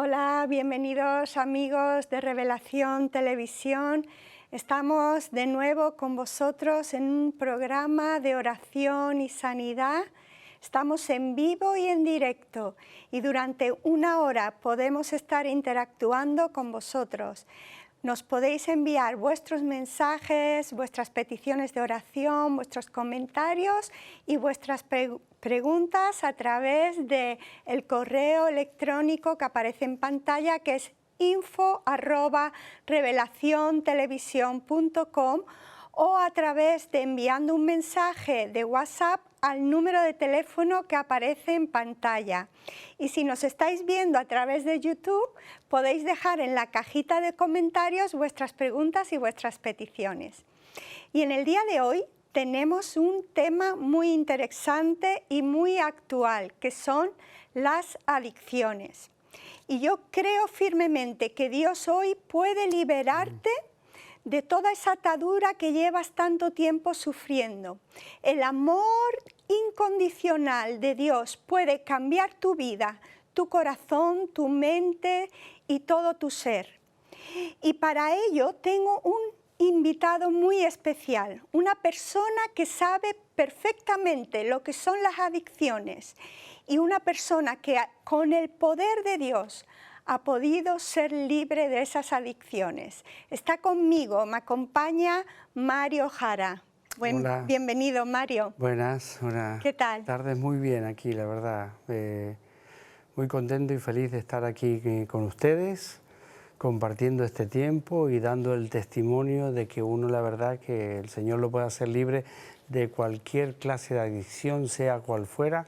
Hola, bienvenidos amigos de Revelación Televisión. Estamos de nuevo con vosotros en un programa de oración y sanidad. Estamos en vivo y en directo y durante una hora podemos estar interactuando con vosotros. Nos podéis enviar vuestros mensajes, vuestras peticiones de oración, vuestros comentarios y vuestras preguntas a través del correo electrónico que aparece en pantalla, que es info@revelaciontelevisión.com, o a través de enviando un mensaje de WhatsApp al número de teléfono que aparece en pantalla. Y si nos estáis viendo a través de YouTube, podéis dejar en la cajita de comentarios vuestras preguntas y vuestras peticiones. Y en el día de hoy tenemos un tema muy interesante y muy actual, que son las adicciones. Y yo creo firmemente que Dios hoy puede liberarte de toda esa atadura que llevas tanto tiempo sufriendo. El amor incondicional de Dios puede cambiar tu vida, tu corazón, tu mente y todo tu ser. Y para ello tengo un invitado muy especial, una persona que sabe perfectamente lo que son las adicciones y una persona que con el poder de Dios ha podido ser libre de esas adicciones. Está conmigo, me acompaña Mario Jara. Hola. Bienvenido, Mario. Buenas, ¿Qué tal? tardes, muy bien aquí, la verdad. Muy contento y feliz de estar aquí con ustedes, compartiendo este tiempo y dando el testimonio de que uno, la verdad, que el Señor lo puede hacer libre de cualquier clase de adicción, sea cual fuera.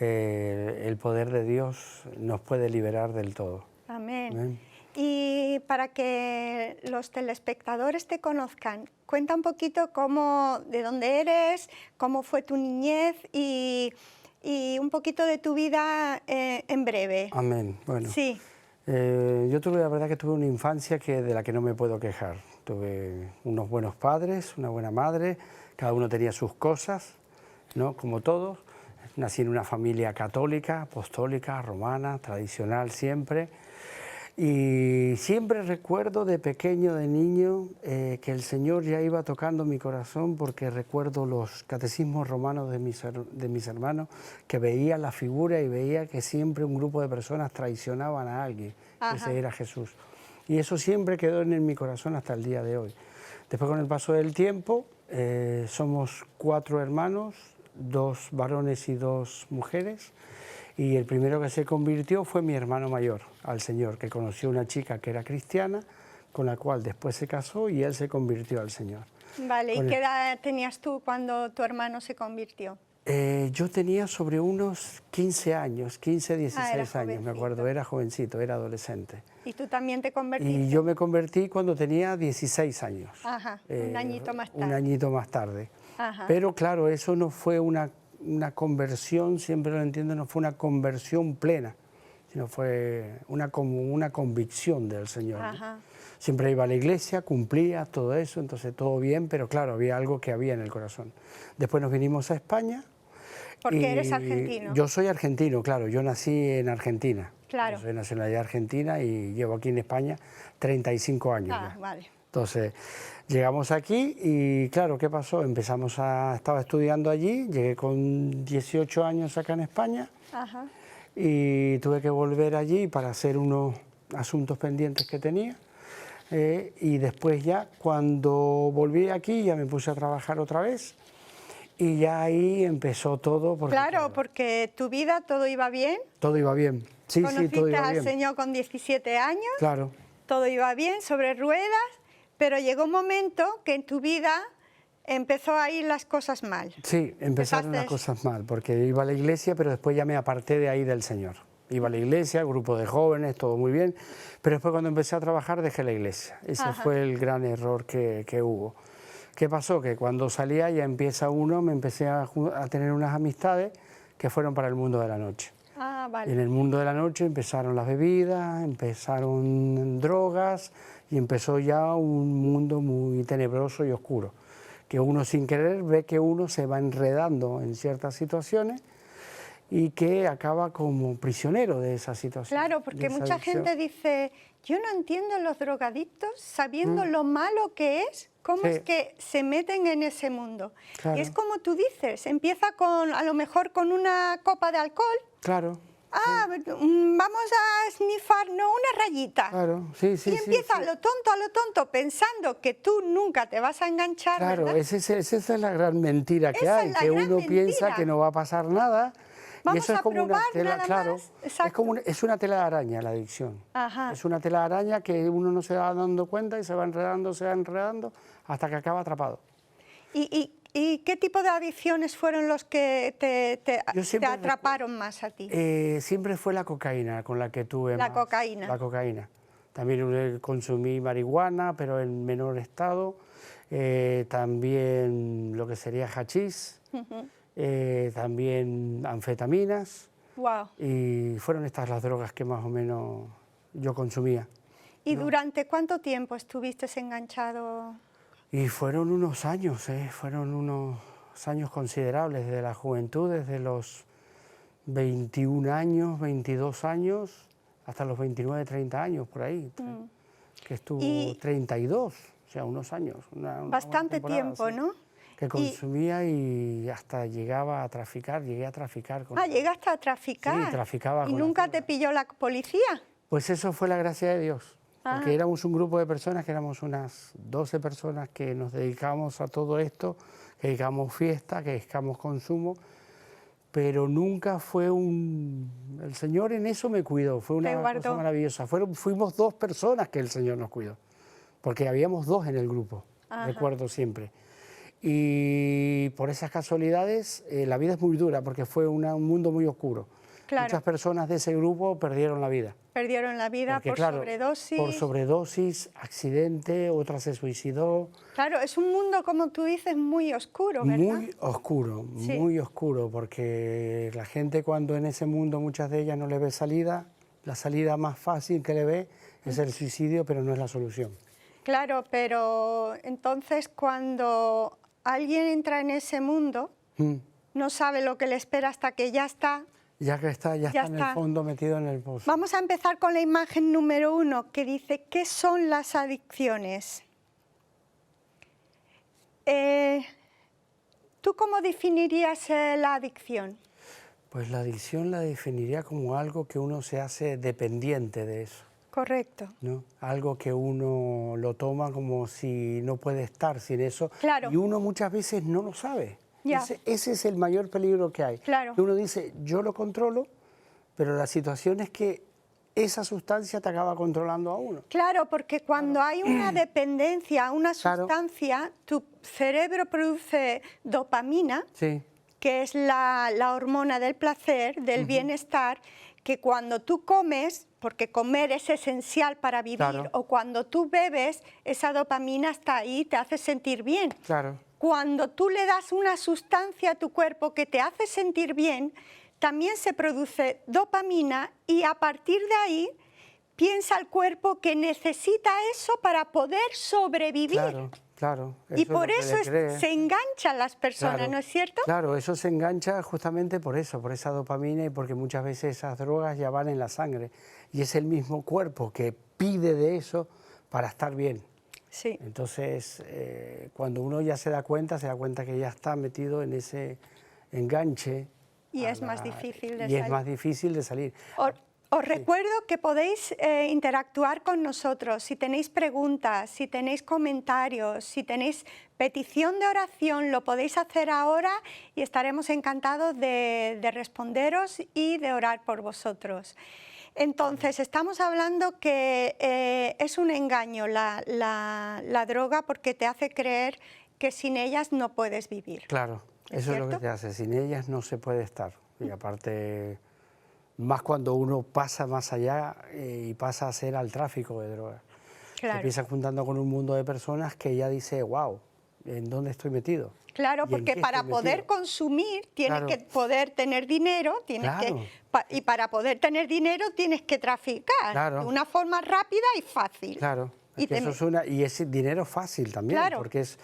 El poder de Dios nos puede liberar del todo. Amén. Amén. Y para que los telespectadores te conozcan, cuenta un poquito de dónde eres, cómo fue tu niñez y un poquito de tu vida en breve. Amén. Bueno, sí. Yo tuve, la verdad que tuve una infancia de la que no me puedo quejar. Tuve unos buenos padres, una buena madre, cada uno tenía sus cosas, ¿no? Como todos. Nací en una familia católica, apostólica, romana, tradicional siempre. Y siempre recuerdo de pequeño, de niño, que el Señor ya iba tocando mi corazón, porque recuerdo los catecismos romanos de mis hermanos, que veía la figura y veía que siempre un grupo de personas traicionaban a alguien. Ajá. Ese era Jesús. Y eso siempre quedó en mi corazón hasta el día de hoy. Después, con el paso del tiempo, somos 4 hermanos, 2 varones y 2 mujeres. Y el primero que se convirtió fue mi hermano mayor al Señor, que conoció una chica que era cristiana, con la cual después se casó y él se convirtió al Señor. Vale, ¿y qué edad tenías tú cuando tu hermano se convirtió? Yo tenía sobre unos 15 años, 15, 16 años, me acuerdo, era jovencito, era adolescente. ¿Y tú también te convertiste? Y yo me convertí cuando tenía 16 años. Ajá, un añito más tarde. Un añito más tarde. Ajá. Pero claro, eso no fue una conversión, siempre lo entiendo, no fue una conversión plena, sino fue una convicción del Señor. Ajá. ¿No? Siempre iba a la iglesia, cumplía todo eso, entonces todo bien, pero claro, había algo que había en el corazón. Después nos vinimos a España. ¿Porque eres argentino? Yo soy argentino, claro, yo nací en Argentina. Claro. Yo soy de nacionalidad argentina y llevo aquí en España 35 años ya. Vale. Entonces, llegamos aquí y claro, ¿qué pasó? Estaba estudiando allí, llegué con 18 años acá en España. Ajá. Y tuve que volver allí para hacer unos asuntos pendientes que tenía. Y después ya, cuando volví aquí, ya me puse a trabajar otra vez y ya ahí empezó todo. Claro, porque tu vida, ¿todo iba bien? Todo iba bien, sí, todo iba bien. Conociste al Señor con 17 años. Claro. Todo iba bien, sobre ruedas. Pero llegó un momento que en tu vida empezó a ir las cosas mal. Sí, empezaron las cosas mal, porque iba a la iglesia, pero después ya me aparté de ahí del Señor. Iba a la iglesia, grupo de jóvenes, todo muy bien, pero después cuando empecé a trabajar dejé la iglesia. Ese fue el gran error que hubo. ¿Qué pasó? Que cuando salía ya me empecé a tener unas amistades que fueron para el mundo de la noche. Ah, vale. En el mundo de la noche empezaron las bebidas, empezaron drogas y empezó ya un mundo muy tenebroso y oscuro, que uno sin querer ve que uno se va enredando en ciertas situaciones y que acaba como prisionero de esa situación. Claro, porque de esa mucha adicción. gente dice, yo no entiendo los drogadictos sabiendo lo malo que es, cómo Sí. es que se meten en ese mundo. Claro. Y es como tú dices, empieza con, a lo mejor con una copa de alcohol. Claro. Ah, vamos a snifar, no, una rayita. Claro, sí, sí, Y sí, empieza sí. a lo tonto, pensando que tú nunca te vas a enganchar, Claro, ¿verdad? esa es la gran mentira que Esa hay, es la que gran uno piensa mentira. que no va a pasar nada. Y Vamos eso es a como una probar tela, nada claro, más. Exacto. es una tela de araña la adicción. Ajá. Es una tela de araña que uno no se va dando cuenta y se va enredando hasta que acaba atrapado. ¿Y qué tipo de adicciones fueron los que Yo te siempre atraparon más a ti? Siempre fue la cocaína con la que tuve La más. cocaína. La cocaína. También consumí marihuana, pero en menor estado. También lo que sería hachís. También anfetaminas. Wow. Y fueron estas las drogas que más o menos yo consumía. ¿Y durante cuánto tiempo estuviste enganchado? Y fueron unos años considerables, desde la juventud, desde los 21 años, 22 años, hasta los 29, 30 años, por ahí, que estuvo Y 32, o sea, unos años. Una buena bastante temporada, tiempo, sí, ¿no? que consumía y hasta llegaba a traficar, llegué a traficar. Llegaste a traficar. Sí, traficaba ¿Y con nunca las te drogas. pilló la policía? Pues eso fue la gracia de Dios, porque Ah. éramos un grupo de personas, que éramos unas 12 personas que nos dedicamos a todo esto, que dedicamos fiesta, que dedicamos consumo, pero nunca fue el Señor en eso me cuidó, fue Te una guardó. cosa maravillosa. Fuimos 2 personas que el Señor nos cuidó, porque habíamos 2 en el grupo, Ajá. recuerdo siempre. Y por esas casualidades, la vida es muy dura, porque fue un mundo muy oscuro. Claro. Muchas personas de ese grupo perdieron la vida. Perdieron la vida Porque, por claro, sobredosis. por sobredosis, accidente, otra se suicidó. Claro, es un mundo, como tú dices, muy oscuro, ¿verdad? Muy oscuro, porque la gente cuando en ese mundo muchas de ellas no le ve salida, la salida más fácil que le ve es el suicidio, pero no es la solución. Claro, pero entonces cuando alguien entra en ese mundo, no sabe lo que le espera hasta que ya está. Ya está en el fondo, metido en el pozo. Vamos a empezar con la imagen número 1, que dice, ¿qué son las adicciones? ¿Tú cómo definirías la adicción? Pues la adicción la definiría como algo que uno se hace dependiente de eso. Correcto. ¿No? Algo que uno lo toma como si no puede estar sin eso. Claro. Y uno muchas veces no lo sabe. Ya. Ese es el mayor peligro que hay. Claro. Que uno dice, yo lo controlo, pero la situación es que esa sustancia te acaba controlando a uno. Claro, porque cuando hay una dependencia a una sustancia, tu cerebro produce dopamina, Sí, que es la hormona del placer, del bienestar, que cuando tú comes, porque comer es esencial para vivir, Claro. o cuando tú bebes, esa dopamina está ahí, te hace sentir bien. claro. Cuando tú le das una sustancia a tu cuerpo que te hace sentir bien, también se produce dopamina y a partir de ahí piensa el cuerpo que necesita eso para poder sobrevivir. Claro, claro. Y es por lo que eso le cree. se enganchan las personas, Claro, ¿no es cierto? Claro, eso se engancha justamente por eso, por esa dopamina y porque muchas veces esas drogas ya van en la sangre y es el mismo cuerpo que pide de eso para estar bien. Sí. Entonces, cuando uno ya se da cuenta que ya está metido en ese enganche. Y es más difícil de Y salir. es más difícil de salir. Os recuerdo que podéis interactuar con nosotros si tenéis preguntas, si tenéis comentarios, si tenéis petición de oración, lo podéis hacer ahora y estaremos encantados de responderos y de orar por vosotros. Entonces, estamos hablando que es un engaño la droga porque te hace creer que sin ellas no puedes vivir. Claro, eso es lo que te hace. Sin ellas no se puede estar. Y aparte, más cuando uno pasa más allá y pasa a ser al tráfico de drogas. Claro. Se empieza juntando con un mundo de personas que ya dice, wow, ¿en dónde estoy metido? Claro, ¿Y en porque qué para estoy poder metido? consumir tienes Claro. que poder tener dinero, Claro. y para poder tener dinero tienes que traficar Claro. de una forma rápida y fácil. Claro, Y es que eso es y es dinero fácil también, Claro. porque es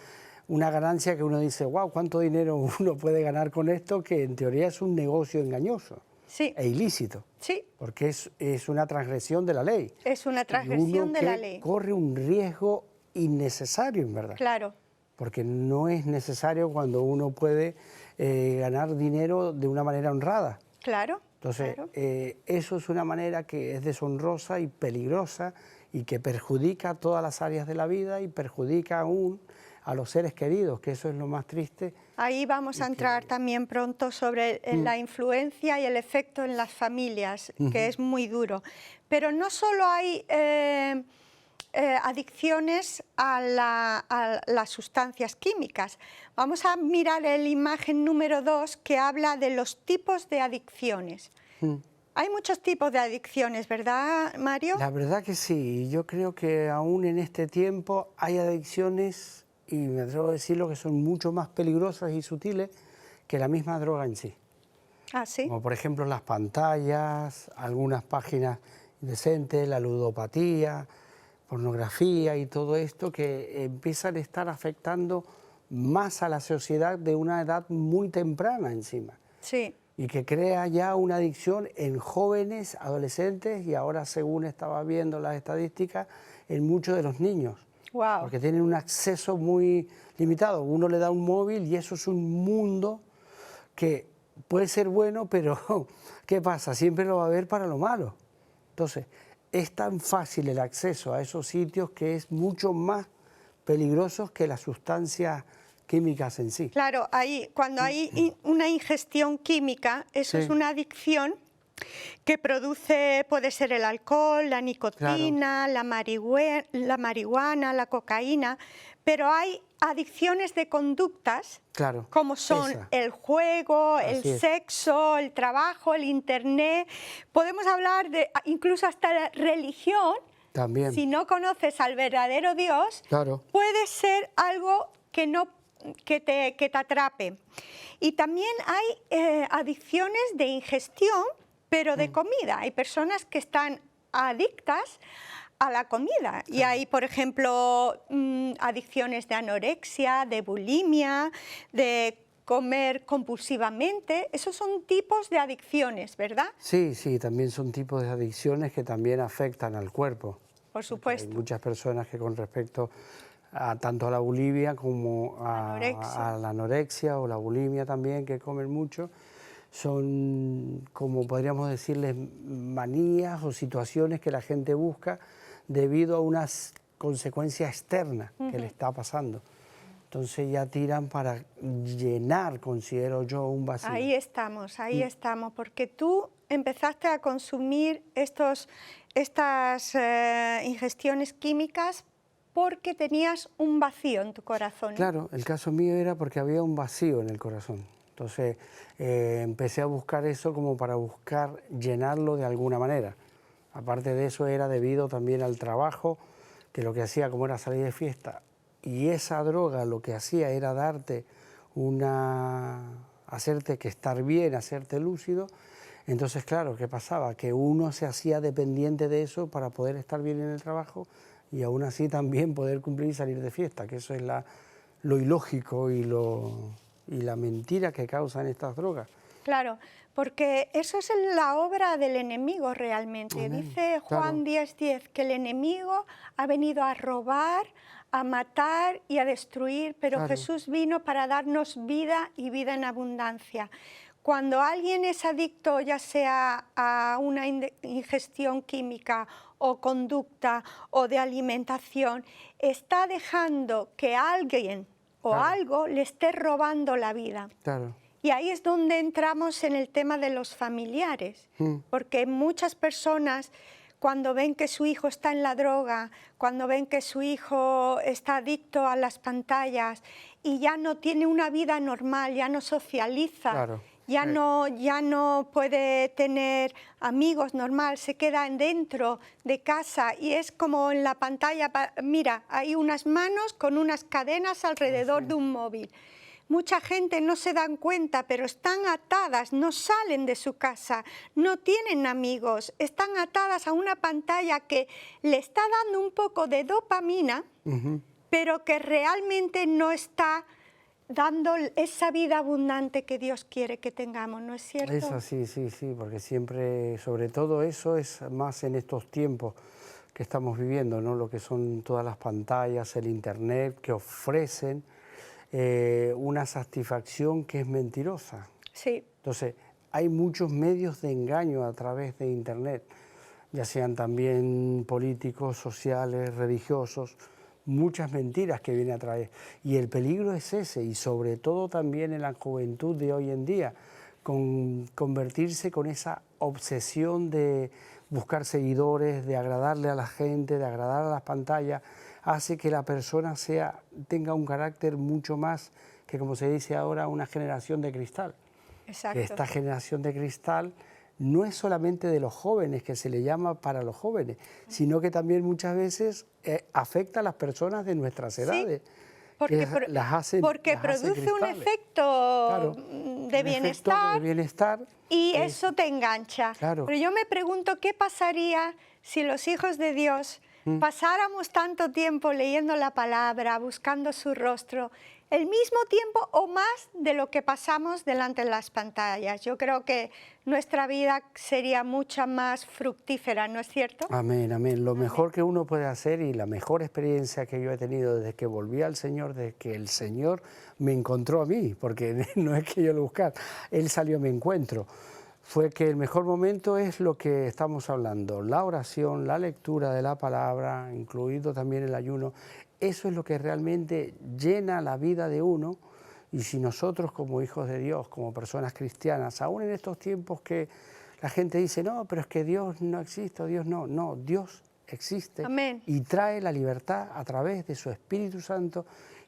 una ganancia que uno dice, wow, ¿cuánto dinero uno puede ganar con esto? Que en teoría es un negocio engañoso Sí. e ilícito. Sí. Porque es una transgresión de la ley. Es una transgresión de la ley. Corre un riesgo innecesario, en verdad. Claro. Porque no es necesario cuando uno puede ganar dinero de una manera honrada. Claro. Entonces, claro. eso es una manera que es deshonrosa y peligrosa y que perjudica todas las áreas de la vida y perjudica aún a los seres queridos, que eso es lo más triste. Ahí vamos a entrar también pronto sobre la influencia y el efecto en las familias, que es muy duro. Pero no solo hay adicciones a las sustancias químicas. Vamos a mirar la imagen número 2 que habla de los tipos de adicciones. Hay muchos tipos de adicciones, ¿verdad, Mario? La verdad que sí. Yo creo que aún en este tiempo hay adicciones, y me atrevo a decirlo, que son mucho más peligrosas y sutiles que la misma droga en sí. Ah, ¿sí? Como por ejemplo las pantallas, algunas páginas indecentes, la ludopatía, pornografía y todo esto que empiezan a estar afectando más a la sociedad de una edad muy temprana encima. Sí. Y que crea ya una adicción en jóvenes, adolescentes y ahora, según estaba viendo las estadísticas, en muchos de los niños. Wow. Porque tienen un acceso muy limitado. Uno le da un móvil y eso es un mundo que puede ser bueno, pero ¿qué pasa? Siempre lo va a ver para lo malo. Entonces, es tan fácil el acceso a esos sitios que es mucho más peligroso que las sustancias químicas en sí. Claro, cuando hay una ingestión química, eso es una adicción que produce, puede ser el alcohol, la nicotina, la marihuana, la cocaína, pero hay adicciones de conductas, como son el juego, el sexo, el trabajo, el internet. Podemos hablar de incluso hasta la religión. También. Si no conoces al verdadero Dios, puede ser algo que te atrape. Y también hay adicciones de ingestión, pero de comida. Hay personas que están adictas a la comida. Y hay, por ejemplo, adicciones de anorexia, de bulimia, de comer compulsivamente. Esos son tipos de adicciones, ¿verdad? Sí, sí, también son tipos de adicciones que también afectan al cuerpo. Por supuesto. Hay muchas personas que con respecto tanto a la bulimia como a la anorexia o la bulimia también, que comen mucho, son, como podríamos decirles, manías o situaciones que la gente busca debido a unas consecuencias externas que le está pasando. Entonces ya tiran para llenar, considero yo, un vacío. Ahí estamos, porque tú empezaste a consumir estas ingestiones químicas porque tenías un vacío en tu corazón. Claro, el caso mío era porque había un vacío en el corazón. Entonces empecé a buscar eso como para buscar llenarlo de alguna manera. Aparte de eso era debido también al trabajo, que lo que hacía como era salir de fiesta. Y esa droga lo que hacía era darte hacerte que estar bien, hacerte lúcido. Entonces, claro, ¿qué pasaba? Que uno se hacía dependiente de eso para poder estar bien en el trabajo y aún así también poder cumplir y salir de fiesta, que eso es lo ilógico y la mentira que causan estas drogas. Claro, porque eso es la obra del enemigo realmente. Amén. Dice Juan 10:10 que el enemigo ha venido a robar, a matar y a destruir, pero Jesús vino para darnos vida y vida en abundancia. Cuando alguien es adicto, ya sea a una ingestión química o conducta o de alimentación, está dejando que alguien o algo le esté robando la vida. Y ahí es donde entramos en el tema de los familiares, porque muchas personas, cuando ven que su hijo está en la droga, cuando ven que su hijo está adicto a las pantallas y ya no tiene una vida normal, ya no socializa, ya no puede tener amigos normal, se queda dentro de casa y es como en la pantalla, mira, hay unas manos con unas cadenas alrededor de un móvil. Mucha gente no se dan cuenta, pero están atadas, no salen de su casa, no tienen amigos, están atadas a una pantalla que le está dando un poco de dopamina, pero que realmente no está dando esa vida abundante que Dios quiere que tengamos, ¿no es cierto? Es así, sí, sí, porque siempre, sobre todo eso es más en estos tiempos que estamos viviendo, ¿no? Lo que son todas las pantallas, el internet, que ofrecen una satisfacción que es mentirosa. Sí. Entonces, hay muchos medios de engaño a través de internet, ya sean también políticos, sociales, religiosos, muchas mentiras que viene a traer. Y el peligro es ese, y sobre todo también en la juventud de hoy en día, con convertirse con esa obsesión de buscar seguidores, de agradarle a la gente, de agradar a las pantallas, hace que la persona tenga un carácter mucho más que, como se dice ahora, una generación de cristal. Exacto. Esta generación de cristal no es solamente de los jóvenes, que se le llama para los jóvenes, sino que también muchas veces afecta a las personas de nuestras edades. Sí, porque, porque produce un efecto de bienestar y eso te engancha. Claro. Pero yo me pregunto qué pasaría si los hijos de Dios pasáramos tanto tiempo leyendo la palabra, buscando su rostro, el mismo tiempo o más de lo que pasamos delante de las pantallas. Yo creo que nuestra vida sería mucho más fructífera, ¿no es cierto? Amén, amén. Lo mejor que uno puede hacer y la mejor experiencia que yo he tenido desde que volví al Señor, desde que el Señor me encontró a mí, porque no es que yo lo buscara, Él salió a mi encuentro, fue que el mejor momento es lo que estamos hablando, la oración, la lectura de la palabra, incluido también el ayuno. Eso es lo que realmente llena la vida de uno, y si nosotros como hijos de Dios, como personas cristianas, aún en estos tiempos que la gente dice, no, pero es que Dios no existe, Dios no, Dios existe. Amén. Y trae la libertad a través de su Espíritu Santo,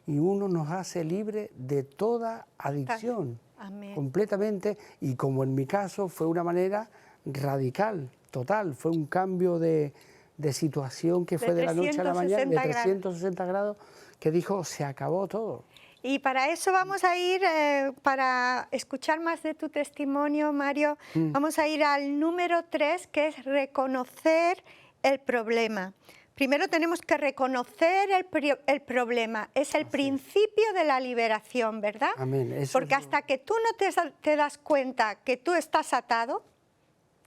y uno nos hace libre de toda adicción. Amén. Completamente, y como en mi caso fue una manera radical, total, fue un cambio de situación que fue de la noche a la mañana, de 360 grados, que dijo, se acabó todo. Y para eso vamos a ir, para escuchar más de tu testimonio, Mario, vamos a ir al número 3, que es reconocer el problema. Primero tenemos que reconocer el problema, es el principio de la liberación, ¿verdad? Amén. Porque hasta que tú no te das cuenta que tú estás atado,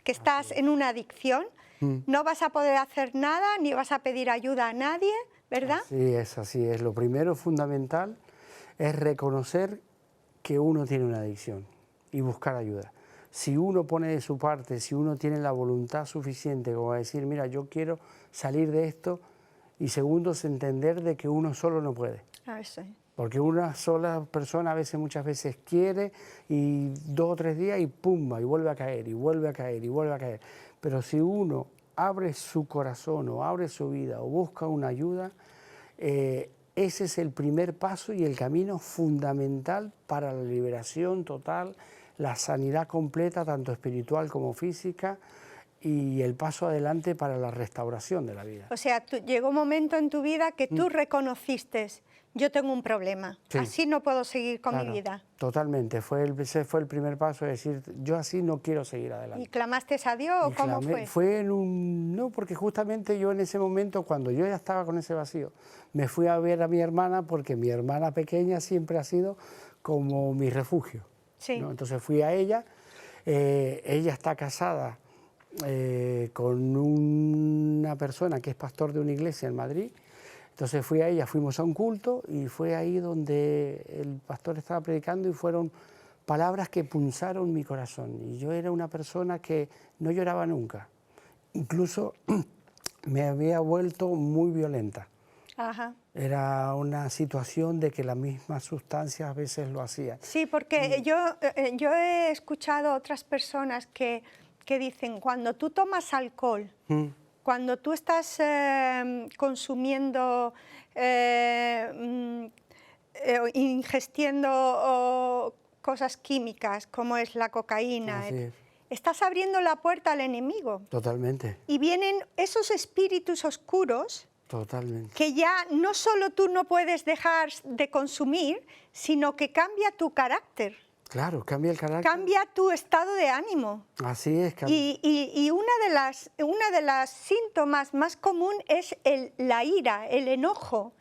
que estás en una adicción, no vas a poder hacer nada, ni vas a pedir ayuda a nadie, ¿verdad? Sí, es así es. Lo primero fundamental es reconocer que uno tiene una adicción y buscar ayuda. Si uno pone de su parte, si uno tiene la voluntad suficiente como a decir, mira, yo quiero salir de esto, y segundo es entender de que uno solo no puede. Sí. Porque una sola persona muchas veces quiere, y 2 o 3 días y pumba, y vuelve a caer, y vuelve a caer, y vuelve a caer. Pero si uno abre su corazón o abre su vida o busca una ayuda, ese es el primer paso y el camino fundamental para la liberación total, la sanidad completa, tanto espiritual como física, y el paso adelante para la restauración de la vida. O sea, llegó un momento en tu vida que tú reconociste, yo tengo un problema, sí, así no puedo seguir con claro, mi vida. Totalmente, ese fue el primer paso, de decir, yo así no quiero seguir adelante. ¿Y clamaste a Dios o cómo fue? Fue no, porque justamente yo en ese momento, cuando yo ya estaba con ese vacío, me fui a ver a mi hermana, porque mi hermana pequeña siempre ha sido como mi refugio. Sí. ¿no? Entonces fui a ella, ella está casada con una persona que es pastor de una iglesia en Madrid. Entonces fui a ella, fuimos a un culto, y fue ahí donde el pastor estaba predicando, y fueron palabras que punzaron mi corazón. Y yo era una persona que no lloraba nunca. Incluso me había vuelto muy violenta. Ajá. Era una situación de que las mismas sustancias a veces lo hacían. Sí, porque yo he escuchado a otras personas que dicen, cuando tú tomas alcohol, cuando tú estás consumiendo, ingestiendo cosas químicas, como es la cocaína, estás abriendo la puerta al enemigo. Totalmente. Y vienen esos espíritus oscuros. Totalmente. Que ya no solo tú no puedes dejar de consumir, sino que cambia tu carácter. Claro, cambia el carácter. Cambia tu estado de ánimo. Así es. Y una de las síntomas más común es la ira, el enojo.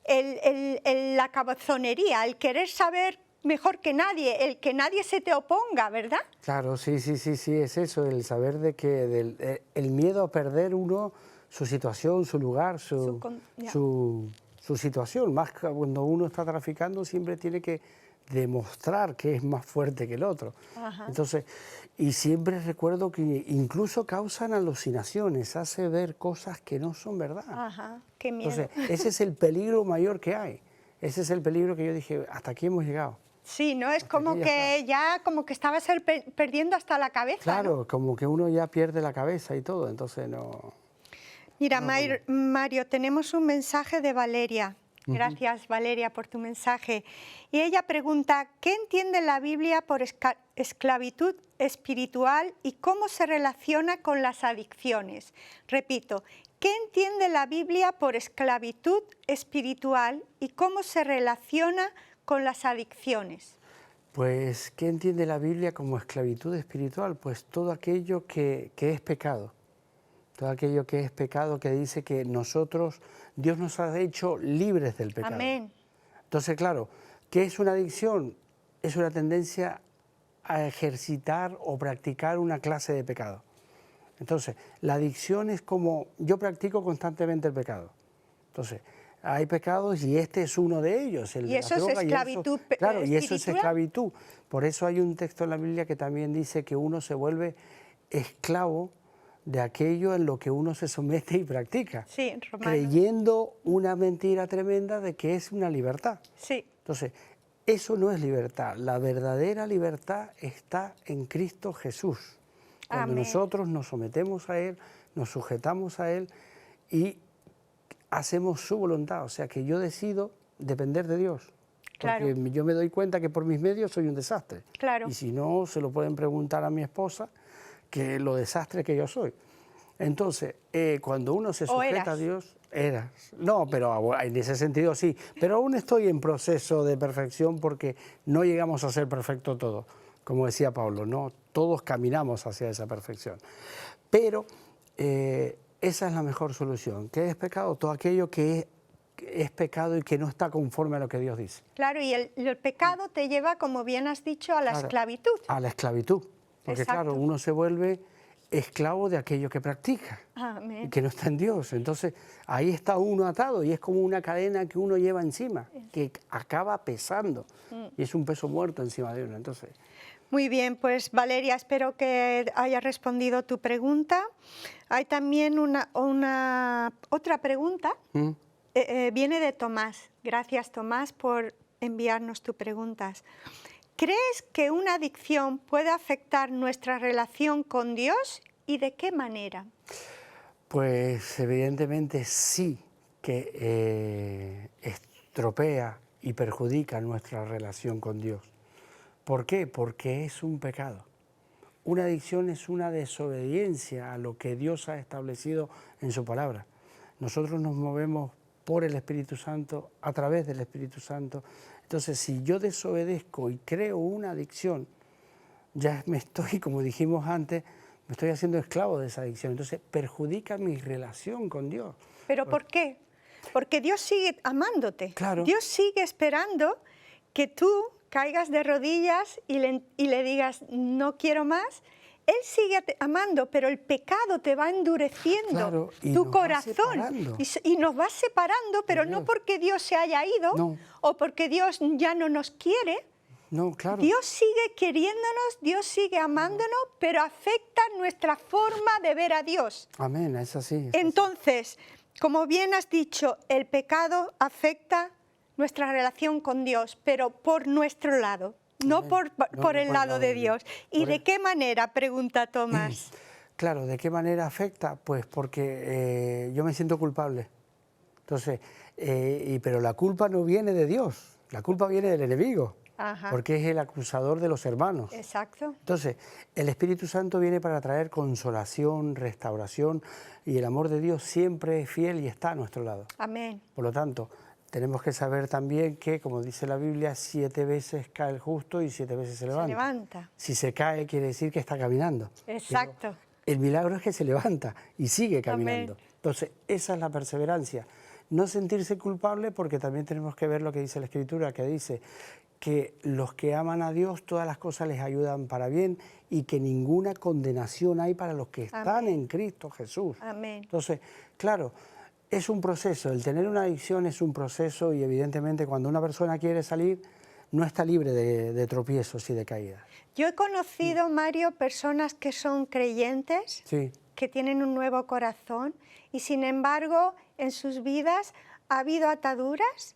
la cabezonería, el querer saber mejor que nadie, el que nadie se te oponga, ¿verdad? Claro, sí, es eso, el saber de que el miedo a perder uno su situación, su lugar, su situación. Más que cuando uno está traficando siempre tiene que demostrar que es más fuerte que el otro. Ajá. Entonces, y siempre recuerdo que incluso causan alucinaciones, hace ver cosas que no son verdad. Ajá, qué miedo. Entonces, ese es el peligro mayor que hay. Ese es el peligro que yo dije, hasta aquí hemos llegado. Sí, ¿no? Es como que ya como que estabas perdiendo hasta la cabeza. Claro, ¿no? como que uno ya pierde la cabeza y todo, entonces no... Mira, Mario, tenemos un mensaje de Valeria. Gracias, Valeria, por tu mensaje. Y ella pregunta, ¿qué entiende la Biblia por esclavitud espiritual y cómo se relaciona con las adicciones? Repito, ¿qué entiende la Biblia por esclavitud espiritual y cómo se relaciona con las adicciones? Pues, ¿qué entiende la Biblia como esclavitud espiritual? Pues todo aquello que es pecado. Todo aquello que es pecado, que dice que nosotros, Dios nos ha hecho libres del pecado. Amén. Entonces, claro, ¿qué es una adicción? Es una tendencia a ejercitar o practicar una clase de pecado. Entonces, la adicción es como, yo practico constantemente el pecado. Entonces, hay pecados y este es uno de ellos. El y de eso la droga, es esclavitud. Claro, y eso es esclavitud. Por eso hay un texto en la Biblia que también dice que uno se vuelve esclavo de aquello en lo que uno se somete y practica, sí, creyendo una mentira tremenda de que es una libertad. Sí. Entonces, eso no es libertad. La verdadera libertad está en Cristo Jesús. Cuando Amén. nosotros nos sometemos a Él, nos sujetamos a Él y hacemos su voluntad. O sea, que yo decido depender de Dios. Claro. Porque yo me doy cuenta que por mis medios soy un desastre. Claro. Y si no, se lo pueden preguntar a mi esposa, que lo desastre que yo soy. Entonces, cuando uno se sujeta a Dios, no, pero en ese sentido sí, pero aún estoy en proceso de perfección porque no llegamos a ser perfectos todos, como decía Pablo, no todos caminamos hacia esa perfección. Pero esa es la mejor solución. ¿Qué es pecado? Todo aquello que es pecado y que no está conforme a lo que Dios dice. Claro, y el pecado te lleva, como bien has dicho, a la esclavitud. A la esclavitud. Porque Exacto. claro, uno se vuelve esclavo de aquello que practica, Amén. y que no está en Dios. Entonces, ahí está uno atado y es como una cadena que uno lleva encima, que acaba pesando. Y es un peso muerto encima de uno. Entonces... Muy bien, pues Valeria, espero que haya respondido tu pregunta. Hay también otra pregunta. Viene de Tomás. Gracias, Tomás, por enviarnos tus preguntas. ¿Crees que una adicción puede afectar nuestra relación con Dios y de qué manera? Pues evidentemente sí que estropea y perjudica nuestra relación con Dios. ¿Por qué? Porque es un pecado. Una adicción es una desobediencia a lo que Dios ha establecido en su palabra. Nosotros nos movemos por el Espíritu Santo, a través del Espíritu Santo. Entonces, si yo desobedezco y creo una adicción, ya me estoy, como dijimos antes, me estoy haciendo esclavo de esa adicción. Entonces, perjudica mi relación con Dios. ¿Pero por qué? Porque Dios sigue amándote. Claro. Dios sigue esperando que tú caigas de rodillas y le digas, no quiero más. Él sigue amando, pero el pecado te va endureciendo tu corazón y nos va separando, pero no porque Dios se haya ido o porque Dios ya no nos quiere. No, claro. Dios sigue queriéndonos, Dios sigue amándonos, pero afecta nuestra forma de ver a Dios. Amén, es así. Entonces, como bien has dicho, el pecado afecta nuestra relación con Dios, pero por nuestro lado. No por el lado de Dios. ¿Y de qué manera? Pregunta Tomás. Claro, ¿de qué manera afecta? Pues porque yo me siento culpable. Entonces, pero la culpa no viene de Dios, la culpa viene del enemigo. Ajá. Porque es el acusador de los hermanos. Exacto. Entonces, el Espíritu Santo viene para traer consolación, restauración, y el amor de Dios siempre es fiel y está a nuestro lado. Amén. Por lo tanto, tenemos que saber también que, como dice la Biblia, 7 veces cae el justo y 7 veces se levanta. Si se cae, quiere decir que está caminando. Exacto. Pero el milagro es que se levanta y sigue caminando. Amén. Entonces, esa es la perseverancia. no sentirse culpable, porque también tenemos que ver lo que dice la Escritura, que dice que los que aman a Dios, todas las cosas les ayudan para bien y que ninguna condenación hay para los que están en Cristo Jesús. Amén. Entonces, claro, es un proceso, el tener una adicción es un proceso y evidentemente cuando una persona quiere salir no está libre de tropiezos y de caídas. Yo he conocido, Mario, personas que son creyentes, Sí. que tienen un nuevo corazón y sin embargo en sus vidas ha habido ataduras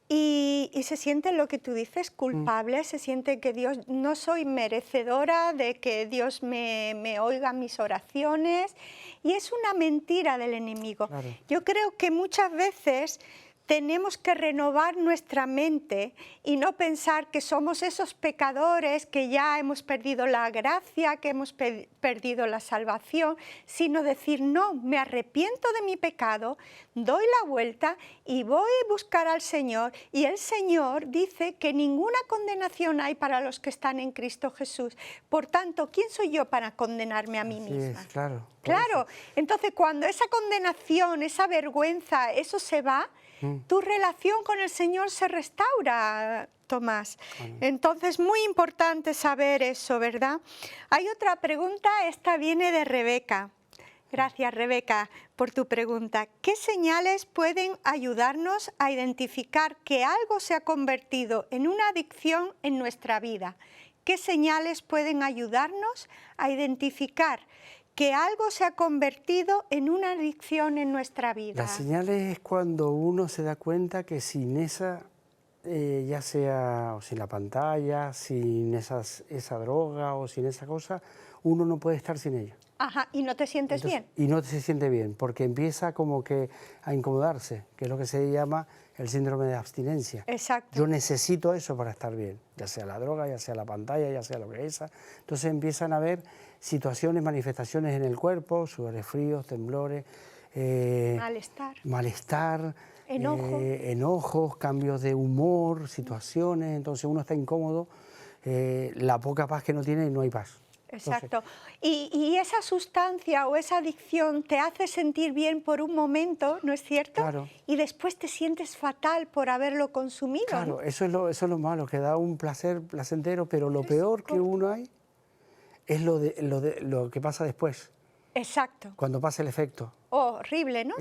y se sienten lo que tú dices, culpables, se siente que Dios, no soy merecedora de que Dios me oiga mis oraciones y es una mentira del enemigo. Claro. Yo creo que muchas veces tenemos que renovar nuestra mente y no pensar que somos esos pecadores, que ya hemos perdido la gracia, que hemos perdido la salvación, sino decir, no, me arrepiento de mi pecado, doy la vuelta y voy a buscar al Señor. Y el Señor dice que ninguna condenación hay para los que están en Cristo Jesús. Por tanto, ¿quién soy yo para condenarme a mí misma? Sí, claro. Claro, entonces cuando esa condenación, esa vergüenza, eso se va, tu relación con el Señor se restaura, Tomás. Entonces, muy importante saber eso, ¿verdad? Hay otra pregunta, esta viene de Rebeca. Gracias, Rebeca, por tu pregunta. ¿Qué señales pueden ayudarnos a identificar que algo se ha convertido en una adicción en nuestra vida? ¿Qué señales pueden ayudarnos a identificar que algo se ha convertido en una adicción en nuestra vida? Las señales es cuando uno se da cuenta que sin esa, ya sea sin la pantalla, sin esa droga o sin esa cosa, uno no puede estar sin ella. Ajá, ¿y no te sientes bien? Y no se siente bien, porque empieza como que a incomodarse, que es lo que se llama el síndrome de abstinencia. Exacto. Yo necesito eso para estar bien, ya sea la droga, ya sea la pantalla, ya sea lo que sea. Entonces empiezan a haber situaciones, manifestaciones en el cuerpo, sudores fríos, temblores, malestar, enojos, cambios de humor, situaciones. Entonces uno está incómodo, la poca paz que no tiene y no hay paz. Exacto. Y esa sustancia o esa adicción te hace sentir bien por un momento, ¿no es cierto? Claro. Y después te sientes fatal por haberlo consumido. Claro, ¿no? eso es lo malo, que da un placer placentero, pero lo peor que uno hay es lo que pasa después. Exacto. Cuando pasa el efecto. Horrible, ¿no?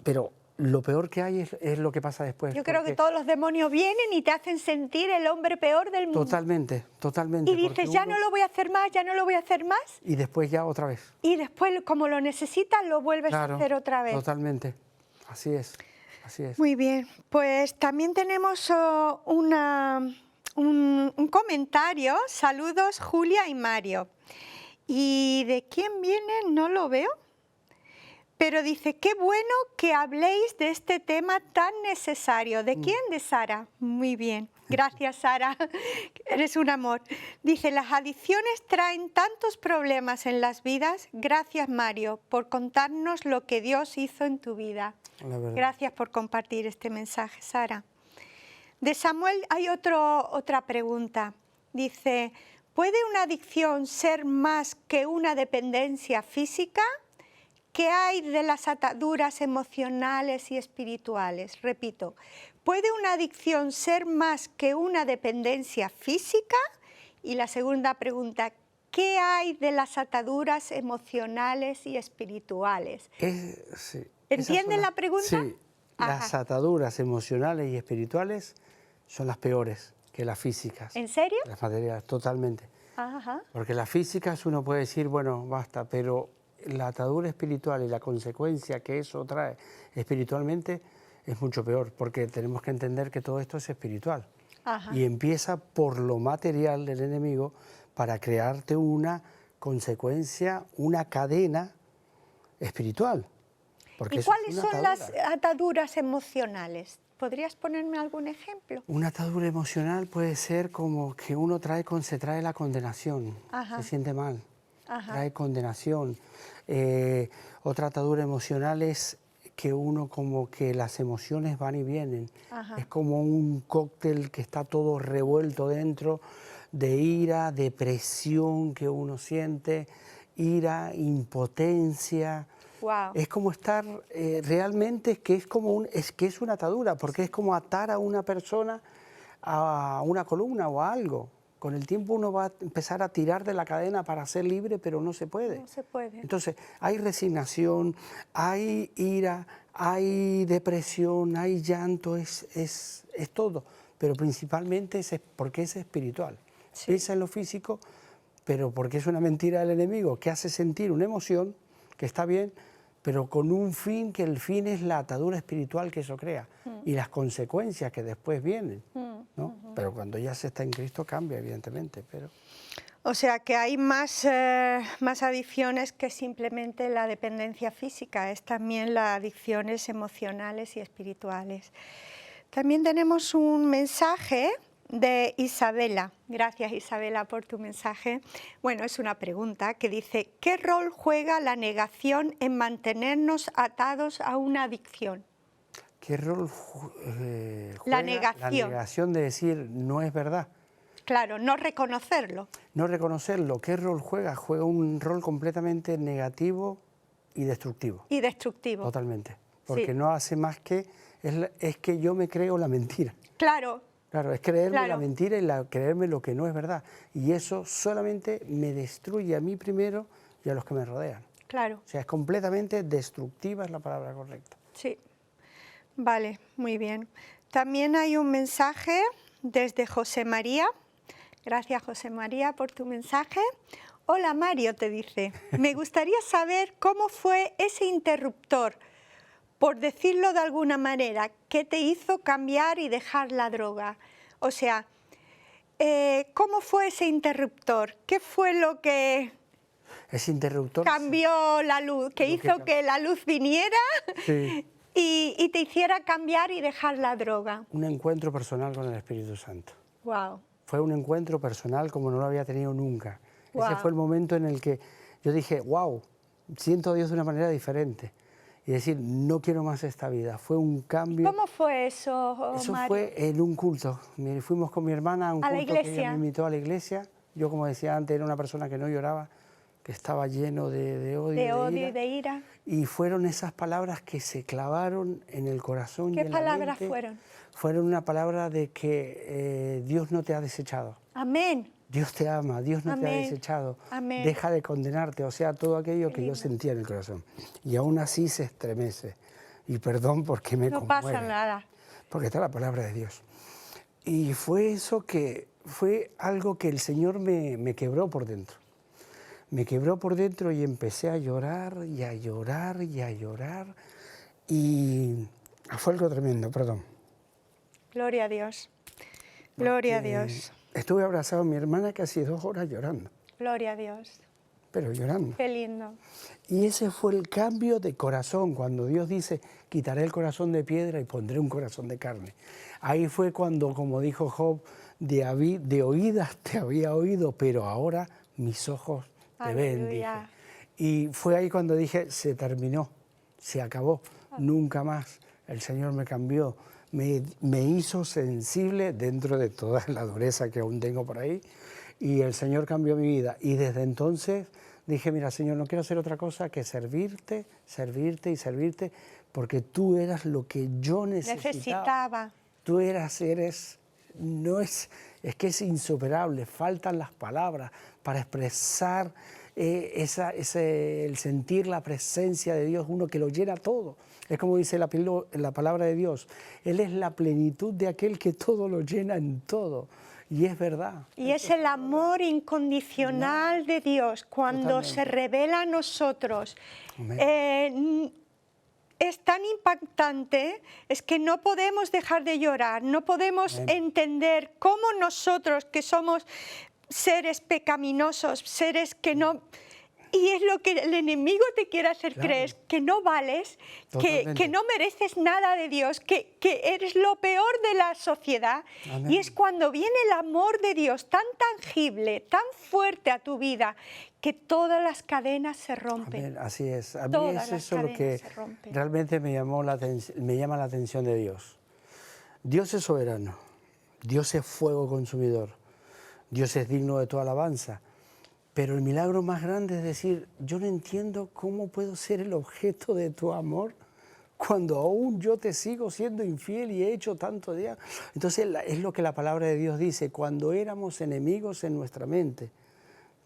Pero lo peor que hay es lo que pasa después. Yo creo que todos los demonios vienen y te hacen sentir el hombre peor del mundo. Totalmente, totalmente. Y dices, ya no lo voy a hacer más, ya no lo voy a hacer más. Y después ya otra vez. Y después, como lo necesitas, lo vuelves a hacer otra vez. Totalmente, así es, así es. Muy bien, pues también tenemos un comentario. Saludos, Julia y Mario. ¿Y de quién viene? No lo veo. Pero dice, qué bueno que habléis de este tema tan necesario. ¿De quién? De Sara. Muy bien. Gracias, Sara. Eres un amor. Dice, las adicciones traen tantos problemas en las vidas. Gracias, Mario, por contarnos lo que Dios hizo en tu vida. Gracias por compartir este mensaje, Sara. De Samuel hay otra pregunta. Dice, ¿puede una adicción ser más que una dependencia física? ¿Qué hay de las ataduras emocionales y espirituales? Repito, ¿puede una adicción ser más que una dependencia física? Y la segunda pregunta, ¿qué hay de las ataduras emocionales y espirituales? Sí, ¿Entienden la pregunta? Sí, las ataduras emocionales y espirituales son las peores que las físicas. ¿En serio? Las materiales, totalmente. Ajá. Porque las físicas uno puede decir, bueno, basta, pero la atadura espiritual y la consecuencia que eso trae espiritualmente es mucho peor, porque tenemos que entender que todo esto es espiritual. Ajá. Y empieza por lo material del enemigo para crearte una consecuencia, una cadena espiritual. ¿Y cuáles son las ataduras emocionales? ¿Podrías ponerme algún ejemplo? Una atadura emocional puede ser como que uno se trae la condenación, se siente mal. Trae condenación. Otra atadura emocional es que uno como que las emociones van y vienen. Es como un cóctel que está todo revuelto dentro de ira, depresión que uno siente, ira, impotencia, Wow. Es como estar realmente, es que es una atadura, porque es como atar a una persona a una columna o a algo. Con el tiempo uno va a empezar a tirar de la cadena para ser libre, pero no se puede. No se puede. Entonces, hay resignación, hay ira, hay depresión, hay llanto, es todo. Pero principalmente es porque es espiritual. Sí. Piensa en lo físico, pero porque es una mentira del enemigo que hace sentir una emoción que está bien, pero con un fin, que el fin es la atadura espiritual que eso crea y las consecuencias que después vienen, ¿no? Pero cuando ya se está en Cristo cambia, evidentemente. Pero... O sea que hay más adicciones que simplemente la dependencia física, es también las adicciones emocionales y espirituales. También tenemos un mensaje de Isabela. Gracias, Isabela, por tu mensaje. Bueno, es una pregunta que dice: ¿qué rol juega la negación en mantenernos atados a una adicción? ¿Qué rol juega la negación? La negación de decir no es verdad. Claro, no reconocerlo. No reconocerlo. ¿Qué rol juega? Juega un rol completamente negativo y destructivo. Y destructivo. Totalmente. Porque sí. no hace más que... Es que yo me creo la mentira. Claro. Claro, es creerme claro. la mentira y creerme lo que no es verdad. Y eso solamente me destruye a mí primero y a los que me rodean. Claro. O sea, es completamente destructiva, es la palabra correcta. Sí. Vale, muy bien. También hay un mensaje desde José María. Gracias, José María, por tu mensaje. Hola, Mario, te dice. Me gustaría saber cómo fue ese interruptor, por decirlo de alguna manera, que te hizo cambiar y dejar la droga. O sea, ¿cómo fue ese interruptor? ¿Qué fue lo que ese interruptor cambió la luz? ¿Que hizo que la luz viniera? Sí. Y te hiciera cambiar y dejar la droga. Un encuentro personal con el Espíritu Santo. Wow. Fue un encuentro personal como no lo había tenido nunca. Wow. Ese fue el momento en el que yo dije, wow, siento a Dios de una manera diferente. Y decir, no quiero más esta vida. Fue un cambio. ¿Cómo fue eso, Eso Mario? fue en un culto. Fuimos con mi hermana a un culto que ella me invitó a la iglesia. Yo, como decía antes, era una persona que no lloraba, que estaba lleno de odio, y de ira. Y fueron esas palabras que se clavaron en el corazón y en la mente. ¿Qué palabras fueron? Fueron una palabra de que Dios no te ha desechado. Amén. Dios te ama, Dios no Amén. te ha desechado. Amén. Deja de condenarte, o sea, todo aquello que yo sentía en el corazón. Y aún así se estremece. Y perdón porque me conmueve. No pasa nada. Porque está la palabra de Dios. Y fue eso que fue algo que el Señor me quebró por dentro. Me quebró por dentro y empecé a llorar y a llorar y a llorar. Y fue algo tremendo, perdón. Gloria a Dios. Gloria a Dios. Estuve abrazado a mi hermana casi 2 horas llorando. Gloria a Dios. Pero llorando. Qué lindo. Y ese fue el cambio de corazón, cuando Dios dice, quitaré el corazón de piedra y pondré un corazón de carne. Ahí fue cuando, como dijo Job, de oídas te había oído, pero ahora mis ojos te ven, dije. Y fue ahí cuando dije, se terminó, se acabó, nunca más. El Señor me cambió, me hizo sensible dentro de toda la dureza que aún tengo por ahí, y el Señor cambió mi vida. Y desde entonces dije, mira, Señor, no quiero hacer otra cosa que servirte, servirte y servirte, porque tú eras lo que yo necesitaba. Tú eres, no es que es insuperable, faltan las palabras para expresar el sentir la presencia de Dios, uno que lo llena todo. Es como dice la palabra de Dios, Él es la plenitud de aquel que todo lo llena en todo. Y es verdad. Y es el amor incondicional de Dios cuando se revela a nosotros. Es tan impactante, es que no podemos dejar de llorar, no podemos entender cómo nosotros, que somos seres pecaminosos, seres que no... Y es lo que el enemigo te quiere hacer creer, que no vales, que no mereces nada de Dios, que eres lo peor de la sociedad. Amén. Y es cuando viene el amor de Dios tan tangible, tan fuerte a tu vida, que todas las cadenas se rompen. Amén. Así es. A mí es eso lo que realmente me llama la atención de Dios. Dios es soberano, Dios es fuego consumidor, Dios es digno de toda alabanza. Pero el milagro más grande es decir, yo no entiendo cómo puedo ser el objeto de tu amor cuando aún yo te sigo siendo infiel y he hecho tanto día. Entonces es lo que la palabra de Dios dice, cuando éramos enemigos en nuestra mente,